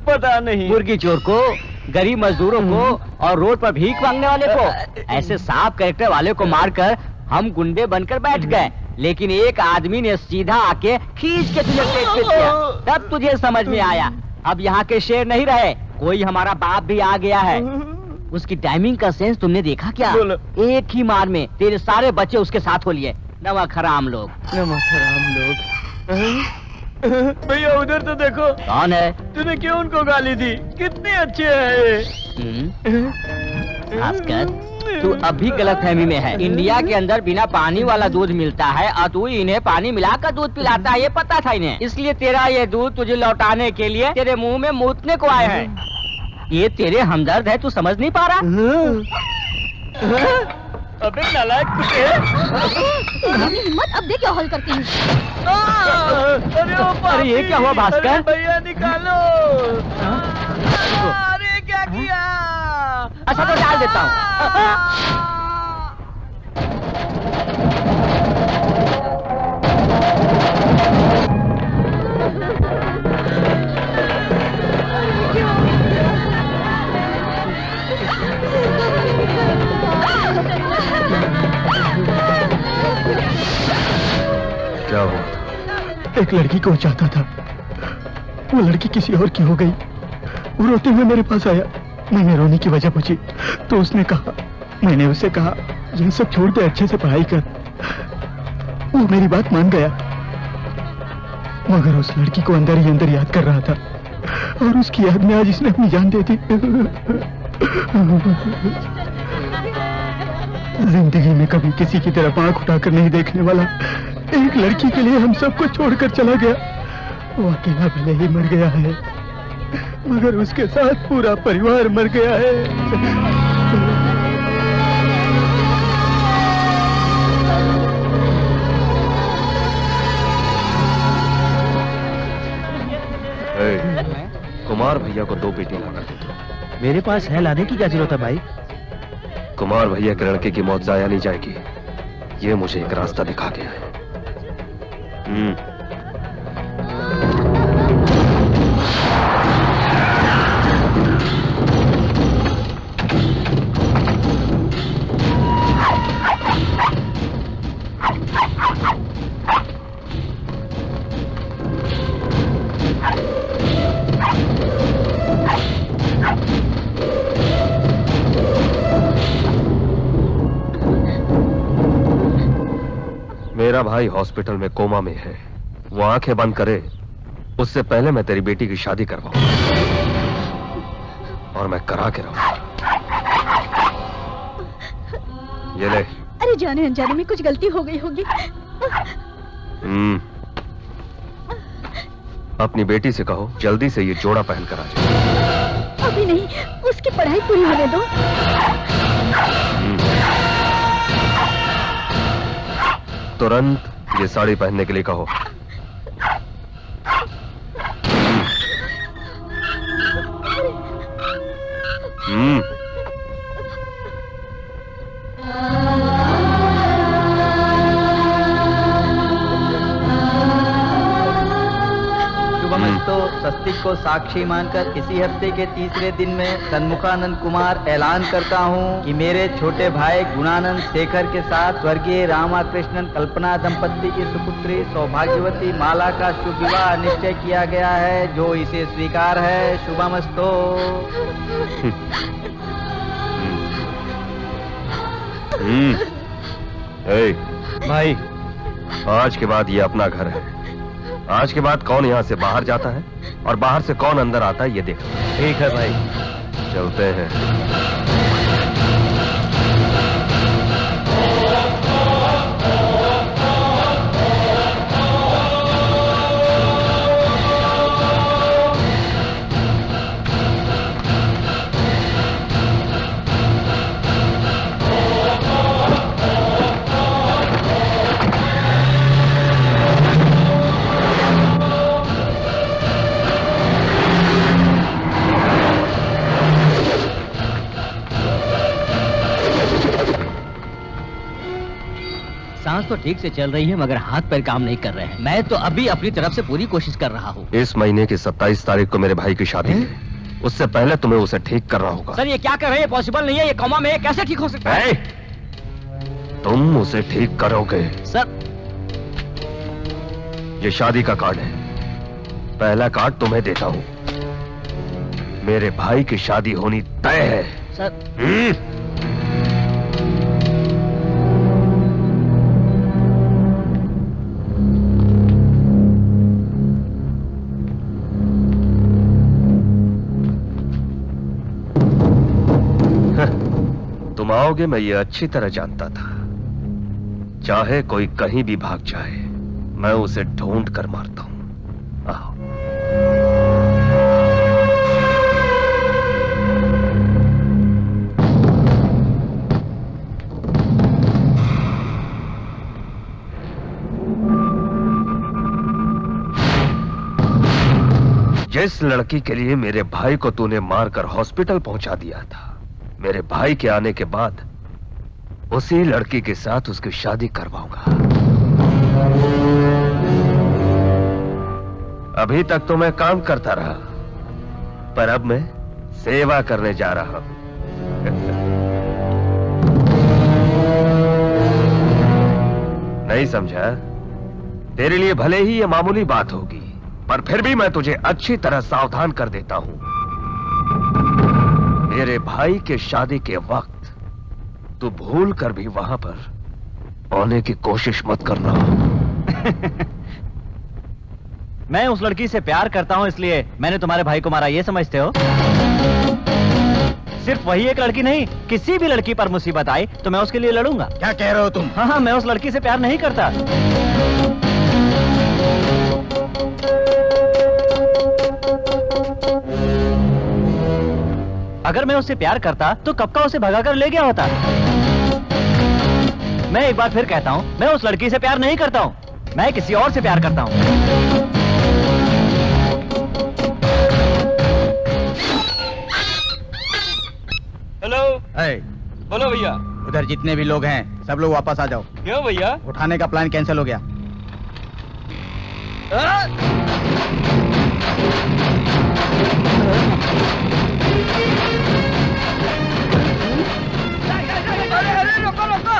पता नहीं। मुर्गी चोर को, गरीब मजदूरों को और रोड पर भीख मांगने वाले को। ऐसे साफ कैरेक्टर वाले को मारकर हम गुंडे बनकर बैठ गए, लेकिन एक आदमी ने सीधा आके खींच के तुझे पेट पे दिया, तब तुझे समझ में आया। अब यहाँ के शेर नहीं रहे, कोई हमारा बाप भी आ गया है। उसकी टाइमिंग का सेंस तुमने देखा क्या? एक ही मार में तेरे सारे बच्चे उसके साथ हो लिए। नमक हराम लोग। भैया उधर तो देखो। कौन है? तूने क्यों उनको गाली दी? कितने अच्छे हैं। भास्कर तू अभी गलतफहमी में है। इंडिया के अंदर बिना पानी वाला दूध मिलता है और तू इन्हें पानी मिलाकर दूध पिलाता है, ये पता था इन्हें। इसलिए तेरा ये दूध तुझे लौटाने के लिए तेरे मुंह में मूतने को आए हैं। ये तेरे हमदर्द है, तू समझ नहीं पा रहा? अबे नालायक कुत्ते! तुम्हारी हिम्मत, अब देख क्या हल करती हूँ। अरे ये क्या हुआ भास्कर? भैया निकालो। अरे क्या किया? अच्छा तो डाल देता हूँ। क्या हुआ? एक लड़की को चाहता था, वो लड़की किसी और की हो गई। वो रोते हुए मेरे पास आया, मैंने रोने की वजह पूछी तो उसने कहा, मैंने उसे कहा ये सब छोड़ दे, अच्छे से पढ़ाई कर। वो मेरी बात मान गया, मगर उस लड़की को अंदर ही अंदर याद कर रहा था और उसकी याद में आज इसने अपनी जान दे दी। जिंदगी में कभी किसी की तरफ आंख उठाकर नहीं देखने वाला एक लड़की के लिए हम सबको छोड़कर चला गया। वो अकेला भले ही मर गया है, मगर उसके साथ पूरा परिवार मर गया है। कुमार भैया को 2 पेटी लाकर दे दो। मेरे पास है, लाने की क्या जरूरत है भाई? कुमार भैया के लड़के की मौत जाया नहीं जाएगी, ये मुझे एक रास्ता दिखा गया है। मेरा भाई हॉस्पिटल में कोमा में है, वो आंखें बंद करे उससे पहले मैं तेरी बेटी की शादी करवाऊं, और मैं करा के रहूं। ये ले। अरे जाने अनजाने में कुछ गलती हो गई होगी। अपनी बेटी से कहो जल्दी से ये जोड़ा पहन कर आ जाए। अभी नहीं, उसकी पढ़ाई पूरी होने दो। तुरंत ये साड़ी पहनने के लिए कहो। तो स्वस्तिक को साक्षी मानकर इसी हफ्ते के तीसरे दिन में सन्मुखानंद कुमार ऐलान करता हूँ कि मेरे छोटे भाई गुणानंद शेखर के साथ स्वर्गीय रामाकृष्णन कल्पना दंपत्ति की सुपुत्री सौभाग्यवती माला का शुभ विवाह निश्चय किया गया है, जो इसे स्वीकार है। शुभमस्तु। भाई, आज के बाद ये अपना घर है। आज के बाद कौन यहाँ से बाहर जाता है और बाहर से कौन अंदर आता है ये देखो। ठीक है भाई, चलते हैं। सांस तो ठीक से चल रही है, मगर हाथ पैर काम नहीं कर रहे हैं। मैं तो अभी अपनी तरफ से पूरी कोशिश कर रहा हूँ। इस महीने की 27 तारीख को मेरे भाई की शादी है, उससे पहले तुम्हें उसे ठीक करना होगा। सर ये क्या कर रहे हैं? पॉसिबल नहीं है, ये कोमा में है, कैसे ठीक हो सकता है? तुम उसे ठीक करोगे। सर ये शादी का कार्ड है, पहला कार्ड तुम्हें देता हूँ। मेरे भाई की शादी होनी तय है। सर तुम आओगे मैं ये अच्छी तरह जानता था। चाहे कोई कहीं भी भाग जाए, मैं उसे ढूंढ कर मारता हूं। आओ। जिस लड़की के लिए मेरे भाई को तूने मारकर हॉस्पिटल पहुंचा दिया था, मेरे भाई के आने के बाद उसी लड़की के साथ उसकी शादी करवाऊंगा। अभी तक तो मैं काम करता रहा, पर अब मैं सेवा करने जा रहा हूं। नहीं समझा? तेरे लिए भले ही ये मामूली बात होगी, पर फिर भी मैं तुझे अच्छी तरह सावधान कर देता हूं। मेरे भाई के शादी के वक्त तू भूल कर भी वहां पर आने की कोशिश मत करना। मैं उस लड़की से प्यार करता हूं, इसलिए मैंने तुम्हारे भाई को मारा, ये समझते हो? सिर्फ वही एक लड़की नहीं, किसी भी लड़की पर मुसीबत आई तो मैं उसके लिए लड़ूंगा। क्या कह रहे हो तुम? हाँ, मैं उस लड़की से प्यार नहीं करता। अगर मैं उससे प्यार करता तो कब का उसे भगाकर ले गया होता। मैं एक बार फिर कहता हूँ, मैं उस लड़की से प्यार नहीं करता हूँ, मैं किसी और से प्यार करता हूँ। हेलो। बोलो भैया। उधर जितने भी लोग हैं सब लोग वापस आ जाओ। क्यों भैया? उठाने का प्लान कैंसिल हो गया। रोको रोको।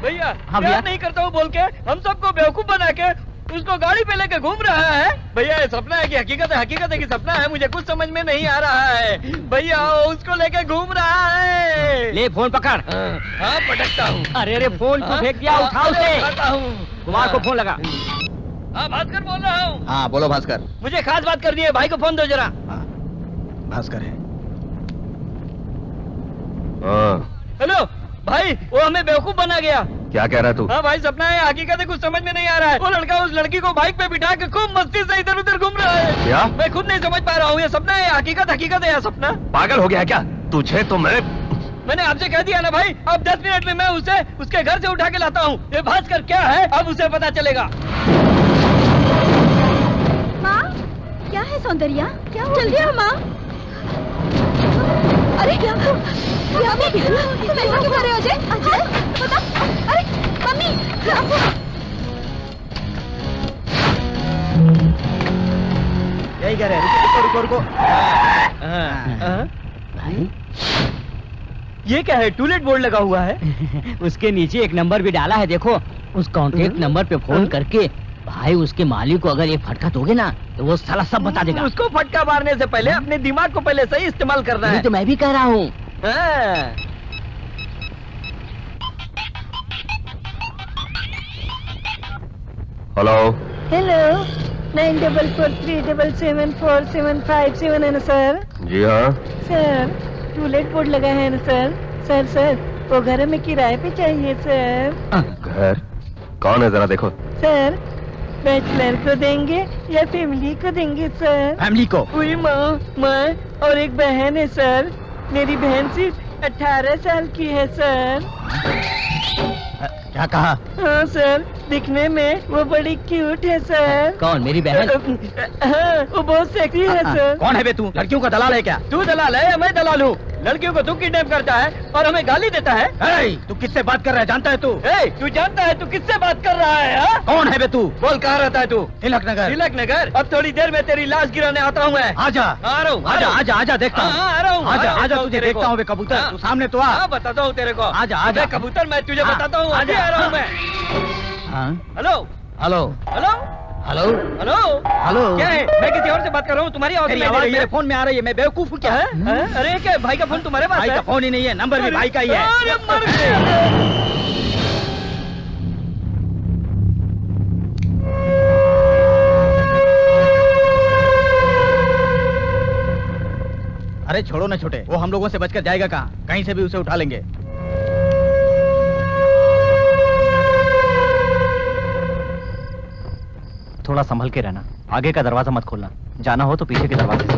भैया हाँ प्यार भैया। नहीं करता हूँ बोल के हम सबको बेवकूफ बना के उसको गाड़ी पे लेके घूम रहा है। भैया ये सपना है कि हकीकत है? हकीकत है कि सपना है? मुझे कुछ समझ में नहीं आ रहा है। भैया उसको लेके घूम रहा है। ले फोन पकड़। हाँ पटकता हूँ। अरे अरे फोन क्यों फेंक दिया? उठाओ उसे। उठाता हूँ। कुमार को फोन लगा। हाँ भास्कर बोल रहा हूँ। हाँ बोलो भास्कर। मुझे खास बात करनी है, भाई को फोन दो जरा। हाँ, भास्कर है। हेलो भाई, वो हमें बेवकूफ बना गया। क्या कह रहा तू? हाँ भाई सपना है, हकीकत है कुछ समझ में नहीं आ रहा है। वो लड़का उस लड़की को बाइक पे बिठा के खूब मस्ती से इधर उधर घूम रहा है। क्या? मैं खुद नहीं समझ पा रहा हूँ, ये सपना है हकीकत है या सपना? पागल हो गया है क्या? तुझे तो मैंने आपसे कह दिया ना भाई, अब 10 मिनट में मैं उसे उसके घर से उठा के लाता हूँ। ये भास्कर क्या है अब उसे पता चलेगा। माँ, क्या है सौंदर्या? क्या जल्दी आओ माँ। अरे क्या हो? मम्मी, तुम ऐसा क्यों कर रहे हो अजय? अजय, बता। अरे मम्मी, क्या हुआ? यही कह रहे हैं। रुको रुको रुको। भाई ये क्या है? टूलेट बोर्ड लगा हुआ है। उसके नीचे एक नंबर भी डाला है, देखो। उस कॉन्टेक्ट नंबर पे फोन करके भाई उसके मालिक को अगर एक फटका दोगे ना तो वो साला सब बता देगा। उसको फटका मारने से पहले अपने दिमाग को पहले सही इस्तेमाल करना है। तो मैं भी कह रहा हूँ। हाँ। हेलो। हेलो 9443774757 है ना सर? जी हाँ। सर टूलेट बोर्ड लगा है ना सर? सर वो घर में किराए पे चाहिए सर। घर कौन है, जरा देखो। सर बैचलर को देंगे या फैमिली को देंगे सर? फैमिली को। पूरी माँ, मैं और एक बहन है सर। मेरी बहन सिर्फ 18 साल की है सर। क्या कहा? हाँ सर, दिखने में वो बड़ी क्यूट है सर। कौन, मेरी बहन? हाँ, वो बहुत सेक्सी है सर। कौन है बे तू? लड़कियों का दलाल है क्या? तू दलाल है या मैं दलाल हूँ? लड़कियों को तू किडनैप करता है और हमें गाली देता है। तू किससे बात कर रहा है जानता है तू? तू जानता है तू किससे बात कर रहा है? हा? कौन है बे तू? बोल कहाँ रहता है तू? तिलक नगर। तिलक नगर? अब थोड़ी देर में तेरी लाश गिराने आता हूँ मैं। आजा आ रहा हूँ। आजा आजा आजा देखता हूँ। आ रहा हूँ। आजा आजा तुझे देखता हूँ बे कबूतर। तू सामने तो आ। हाँ बताता हूँ तेरे को। आजा आजा कबूतर, मैं तुझे बताता हूँ। अभी आ रहा हूँ मैं। Hello hello hello hello hello hello. क्या है? मैं किसी और से बात कर रहा हूँ, तुम्हारी आवाज तेरी सुनाई दे आवाज रही है। मेरे फोन में आ रही है। मैं बेवकूफ हूँ क्या? अरे क्या भाई का फोन तुम्हारे पास भाई है? का फोन ही नहीं है, नंबर भी भाई का ही है। अरे मर गया। अरे छोड़ो ना छोटे, वो हम लोगों से बचकर जाएगा कहाँ? कहीं से भी उसे उठा लेंगे। थोड़ा संभल के रहना, आगे का दरवाजा मत खोलना, जाना हो तो पीछे के दरवाजे से।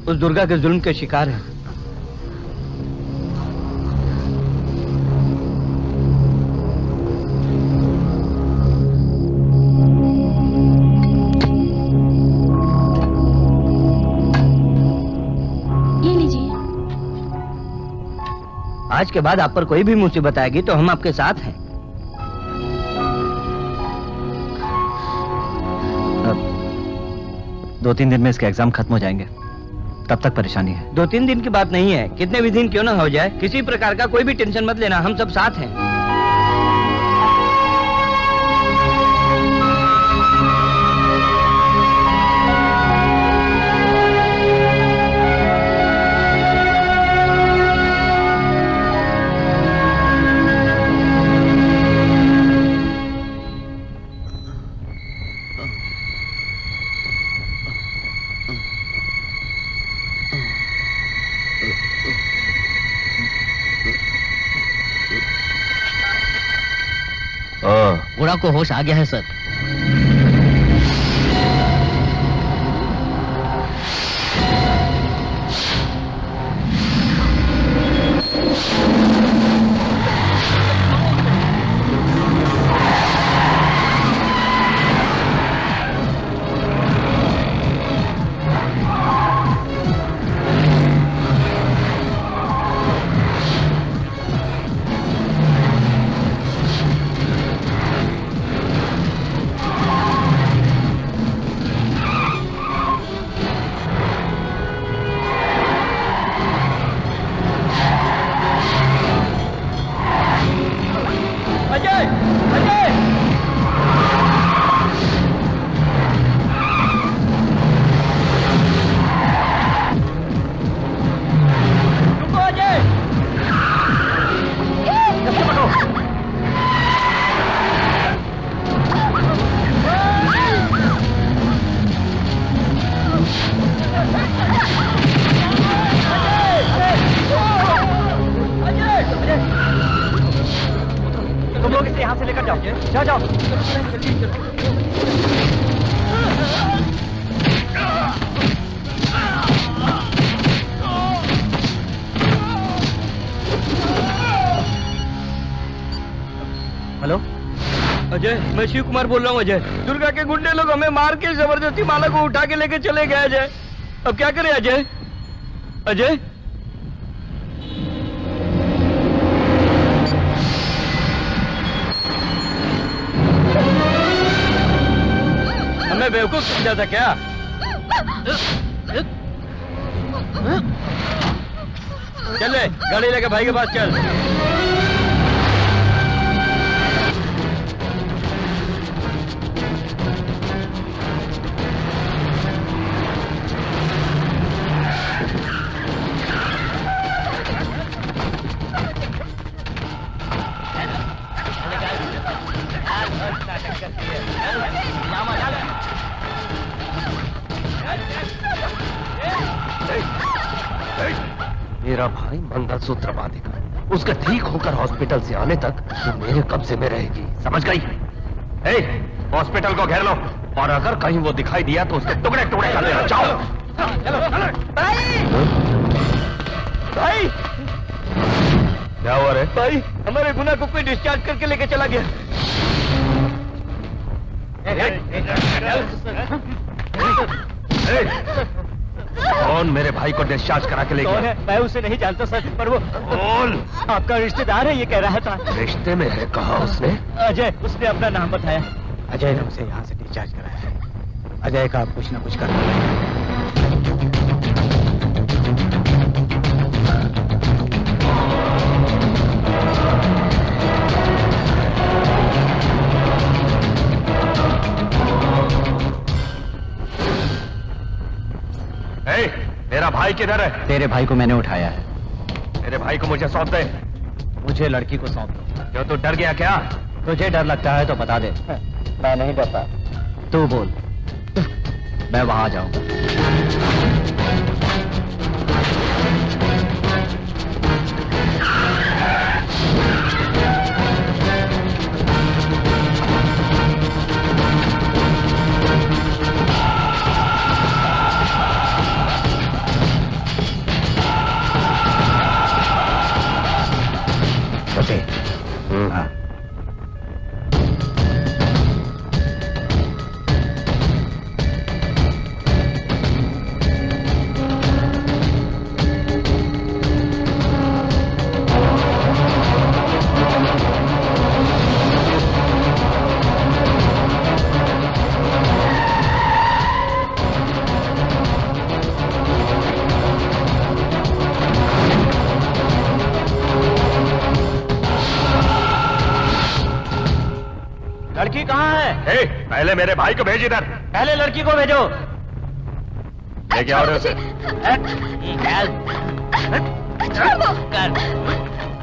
उस दुर्गा के जुल्म के शिकार हैं। ये लीजिए। आज के बाद आप पर कोई भी मुसीबत आएगी तो हम आपके साथ हैं। अब 2-3 दिन में इसके एग्जाम खत्म हो जाएंगे, तब तक परेशानी है। 2-3 दिन की बात नहीं है, कितने भी दिन क्यों ना हो जाए, किसी प्रकार का कोई भी टेंशन मत लेना, हम सब साथ हैं। घोड़ा को होश आ गया है सर। हेलो अजय, मैं शिव कुमार बोल रहा हूँ। अजय, दुर्गा के गुंडे लोग हमें मार के जबरदस्ती माला को उठा के लेके चले गए। अजय, अब क्या करें? अजय, अजय, हमें बेवकूफ समझा था क्या? चले, गाड़ी लेके भाई के पास चल। मेरा भाई मंगलसूत्र बांधेगा, उसका ठीक होकर हॉस्पिटल से आने तक तो मेरे कब्जे में रहेगी, समझ गई? हॉस्पिटल को घेर लो और अगर कहीं वो दिखाई दिया तो उसके टुकड़े टुकड़े कर देना। जाओ। भाई, क्या हुआ रे? भाई, हमारे गुना को कोई डिस्चार्ज करके लेके चला गया। कौन मेरे भाई को डिस्चार्ज करा के ले कौन गया? है? मैं उसे नहीं जानता सर, पर वो बोल। आपका रिश्तेदार है, ये कह रहा था। रिश्ते में है, कहा उसने? अजय, उसने अपना नाम बताया। अजय ने उसे यहाँ से डिस्चार्ज कराया है। अजय का आप कुछ ना कुछ करना पड़ेगा। मेरा भाई किधर है? तेरे भाई को मैंने उठाया है। मेरे भाई को मुझे सौंप दे। मुझे लड़की को सौंप दो। क्यों, तू डर गया क्या? तुझे डर लगता है तो बता दे। मैं नहीं डरता। तू बोल, मैं वहां जाऊंगा। ओके। हाँ। लड़की कहाँ है? ए, पहले मेरे भाई को भेज इधर। पहले लड़की को भेजो। लेके आओ रे उसे। छोड़ दो। कर।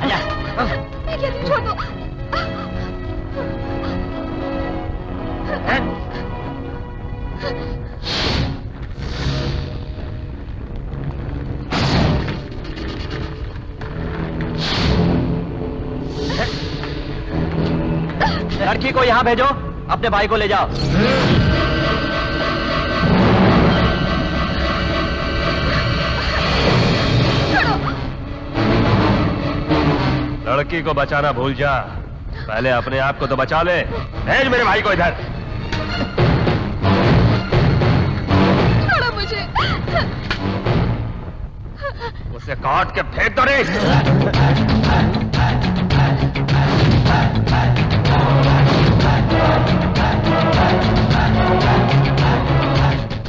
आजा। मैं कहती हूँ, छोड़ दो। लड़की को यहाँ भेजो, अपने भाई को ले जाओ। लड़की को बचाना भूल जा, पहले अपने आप को तो बचा ले। भेज मेरे भाई को इधर। छोड़ो मुझे। उसे काट के फेंक दो रे।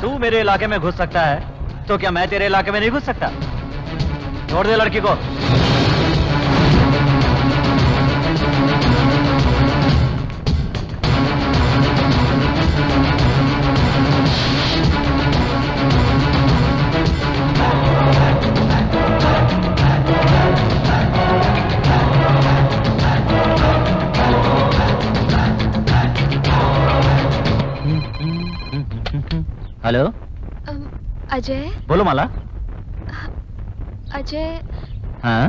तू मेरे इलाके में घुस सकता है, तो क्या मैं तेरे इलाके में नहीं घुस सकता? छोड़ दे लड़की को। हेलो, अजय। बोलो माला। अजय, हाँ?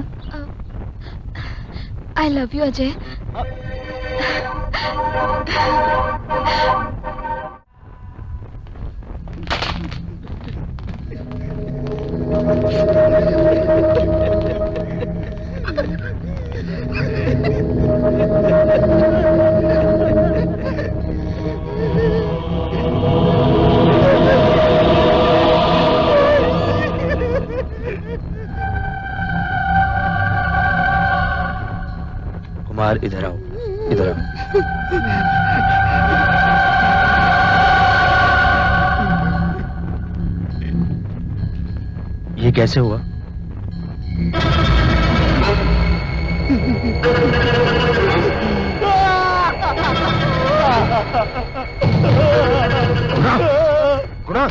I love you Ajay. Kumar इधर आओ, इधर आओ। ये कैसे हुआ? गुना,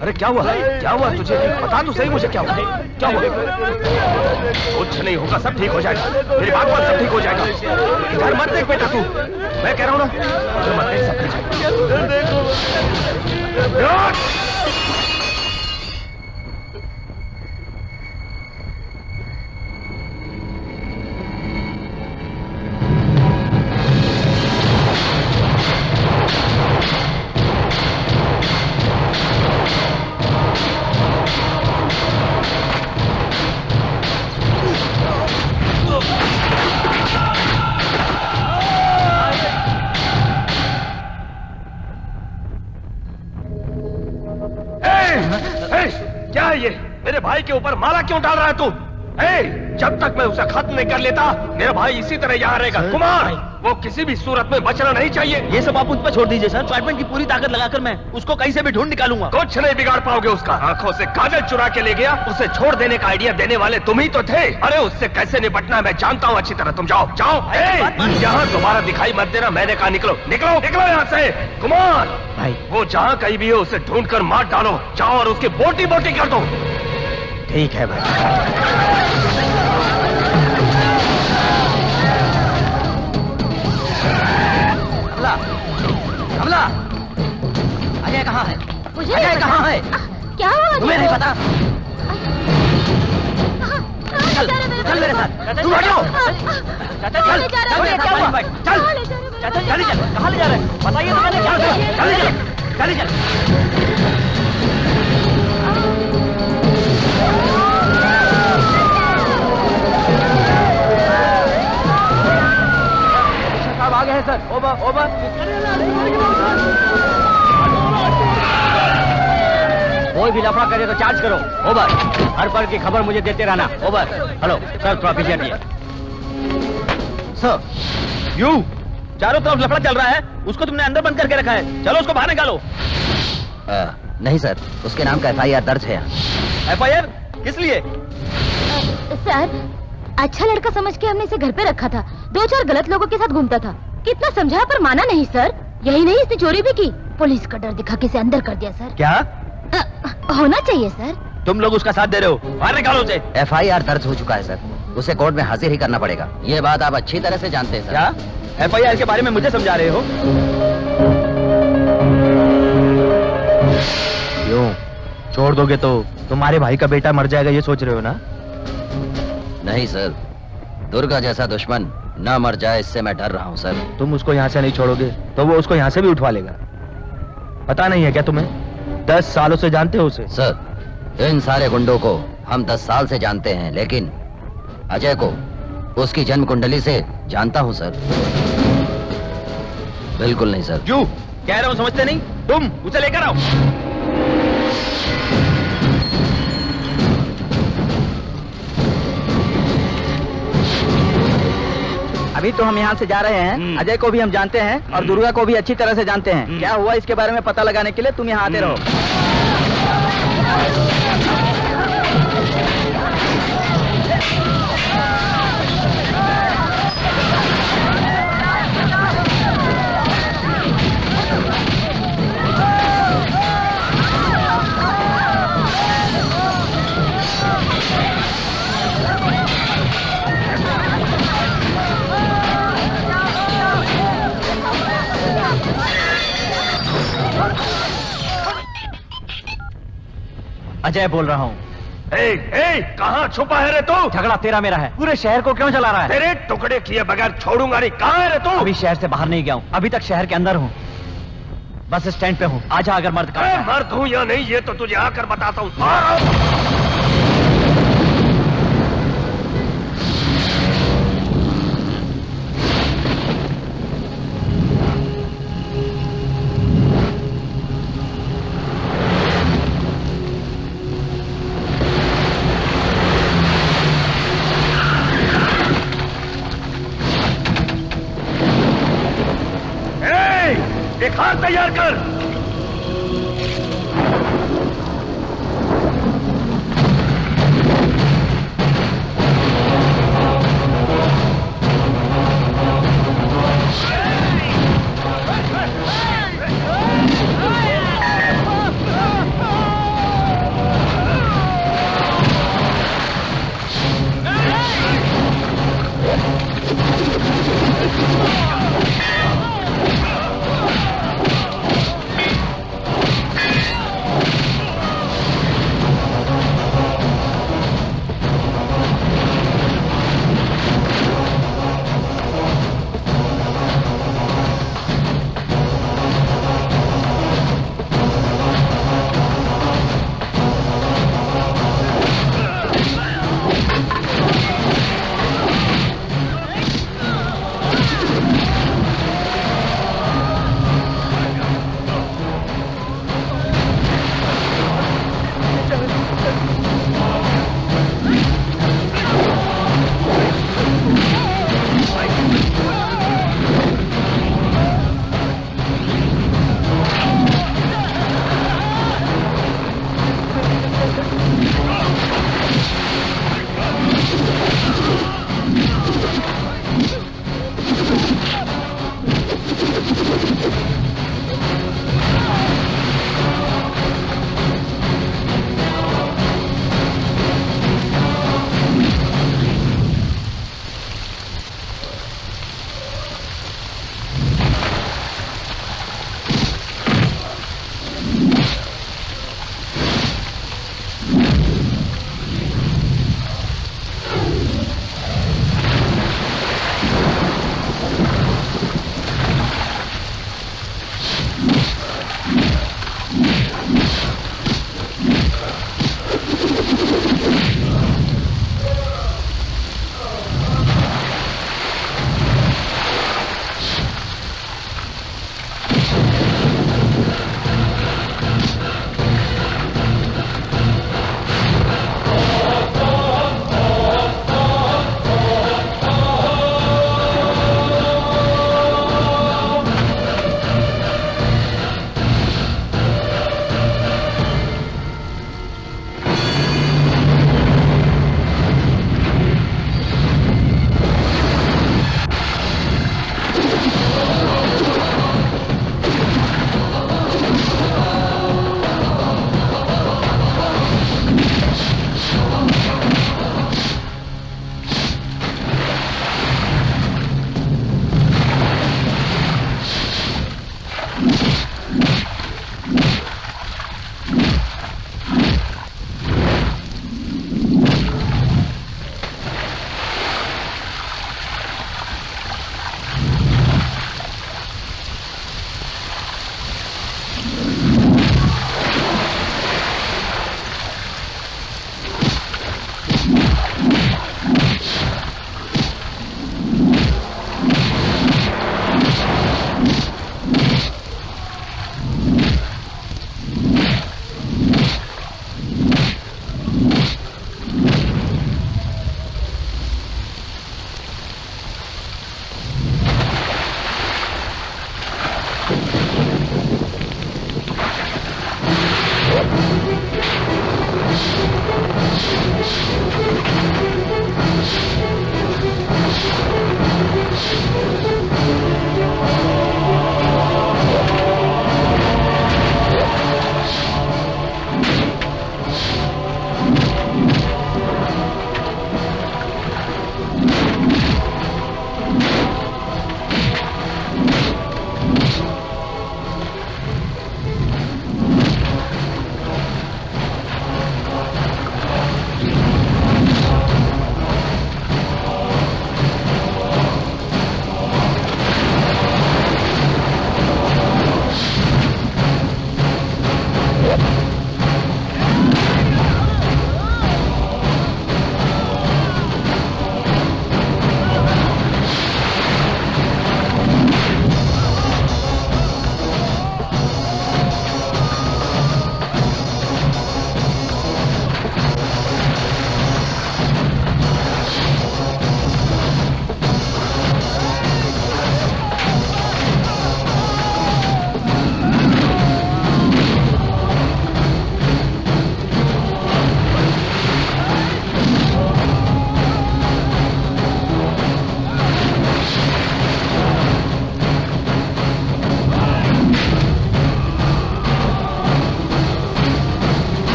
अरे क्या हुआ? क्या हुआ तुझे? बता तो सही मुझे, क्या हुआ? क्या हुआ? कुछ नहीं होगा, सब ठीक हो जाएगा। मेरी बात मान, सब ठीक हो जाएगा। इधर मत देख बेटा तू, मैं कह रहा हूँ ना, इधर मत देख, सब ठीक हो जाएगा। क्या है ये? मेरे भाई के ऊपर माला क्यों डाल रहा है तू? जब तक मैं उसे खत्म नहीं कर लेता, मेरा भाई इसी तरह यहाँ रहेगा। कुमार, वो किसी भी सूरत में बचना नहीं चाहिए। ये सब आप उस पर छोड़ दीजिए सर। ट्रीटमेंट की पूरी ताकत लगाकर मैं उसको कहीं से भी ढूंढ निकालूंगा। कुछ नहीं बिगाड़ पाओगे उसका। आंखों से काजल चुरा के ले गया, उसे छोड़ देने का आइडिया देने वाले तुम ही तो थे। अरे उससे कैसे निपटना है मैं जानता हूँ अच्छी तरह। तुम जाओ जाओ, यहाँ दोबारा दिखाई मत देना। मैंने कहा निकलो निकलो निकलो यहाँ से। कुमार भाई, वो जहाँ कहीं भी हो उसे ढूंढ कर मार डालो। जाओ और उसकी बोटी बोटी कर दो। ठीक है भाई। कमला, अजय कहाँ है? मुझे अजय कहाँ है? क्या हुआ? तुम्हें नहीं पता? चल चल मेरे साथ, तुम हटो। चाचा चल, चल मेरे साथ, चल, चाचा चल चल, कहाँ ले जा रहे हैं? बताइए तो मैंने क्या किया? चल चल। Over over. कोई भी लफड़ा करे तो चार्ज करो। ओवर। हर पल की खबर मुझे देते रहना। ओवर। हेलो सर, थोड़ा पीछे हटिए। सर यू चारों तरफ लफड़ा चल रहा है, उसको तुमने अंदर बंद करके रखा है, चलो उसको बाहर निकालो। नहीं सर, उसके नाम का FIR दर्ज है। FIR किस लिए? सर, अच्छा लड़का समझ के हमने इसे घर पे रखा था। 2-4 गलत लोगों के साथ घूमता था। कितना समझाया पर माना नहीं सर। यही नहीं, इसने चोरी भी की। पुलिस का डर दिखा के इसे अंदर कर दिया सर। क्या होना चाहिए सर। तुम लोग उसका साथ दे रहे हो? बाहर निकालो उसे। FIR दर्ज हो चुका है सर, उसे कोर्ट में हाजिर ही करना पड़ेगा। ये बात आप अच्छी तरह से जानते हैं सर। क्या FIR के बारे में मुझे समझा रहे हो? क्यों छोड़ दोगे तो तुम्हारे भाई का बेटा मर जाएगा, ये सोच रहे हो ना? नहीं सर, दुर्गा जैसा दुश्मन ना मर जाए, इससे मैं डर रहा हूँ सर। तुम उसको यहाँ से नहीं छोड़ोगे तो वो उसको यहाँ से भी उठवा लेगा। पता नहीं है क्या तुम्हें? 10 सालों से जानते हो उसे? सर, इन सारे गुंडों को हम 10 साल से जानते हैं, लेकिन अजय को उसकी जन्म कुंडली से जानता हूँ सर। बिल्कुल नहीं सर। क्यों कह रहा हूँ, समझते नहीं? तुम उसे लेकर आओ। अभी तो हम यहाँ से जा रहे हैं। अजय को भी हम जानते हैं और दुर्गा को भी अच्छी तरह से जानते हैं। क्या हुआ इसके बारे में पता लगाने के लिए तुम यहाँ आते रहो। अजय बोल रहा हूँ। कहाँ छुपा है रे तू? झगड़ा तेरा मेरा है। पूरे शहर को क्यों चला रहा है? तेरे टुकड़े किए बगैर छोड़ूंगा नहीं। कहाँ है रे तू? अभी शहर से बाहर नहीं गया हूँ, अभी तक शहर के अंदर हूँ। बस स्टैंड पे हूँ। आजा अगर मर्द का। मर्द हूँ या नहीं ये तो तुझे आकर बताता हूँ। हाथ तैयार कर।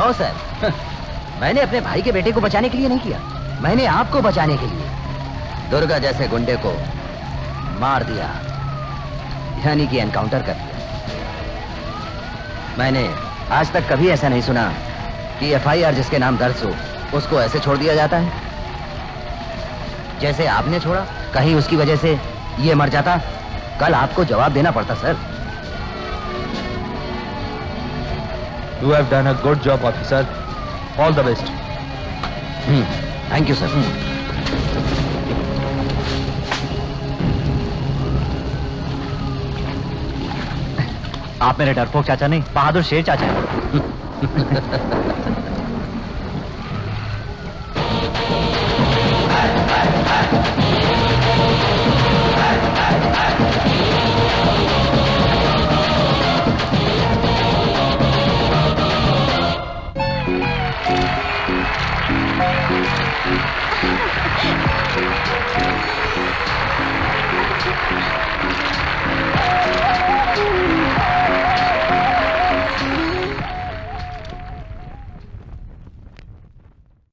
नो सर, मैंने अपने भाई के बेटे को बचाने के लिए नहीं किया, मैंने आपको बचाने के लिए दुर्गा जैसे गुंडे को मार दिया, यानी कि एनकाउंटर कर दिया। मैंने आज तक कभी ऐसा नहीं सुना कि एफआईआर जिसके नाम दर्ज हो उसको ऐसे छोड़ दिया जाता है जैसे आपने छोड़ा। कहीं उसकी वजह से ये मर जाता, कल आपको जवाब देना पड़ता sir. You have done a good job, officer. All the best. Thank you sir. आप मेरे डरपोक चाचा नहीं, बहादुर शेर चाचा हैं।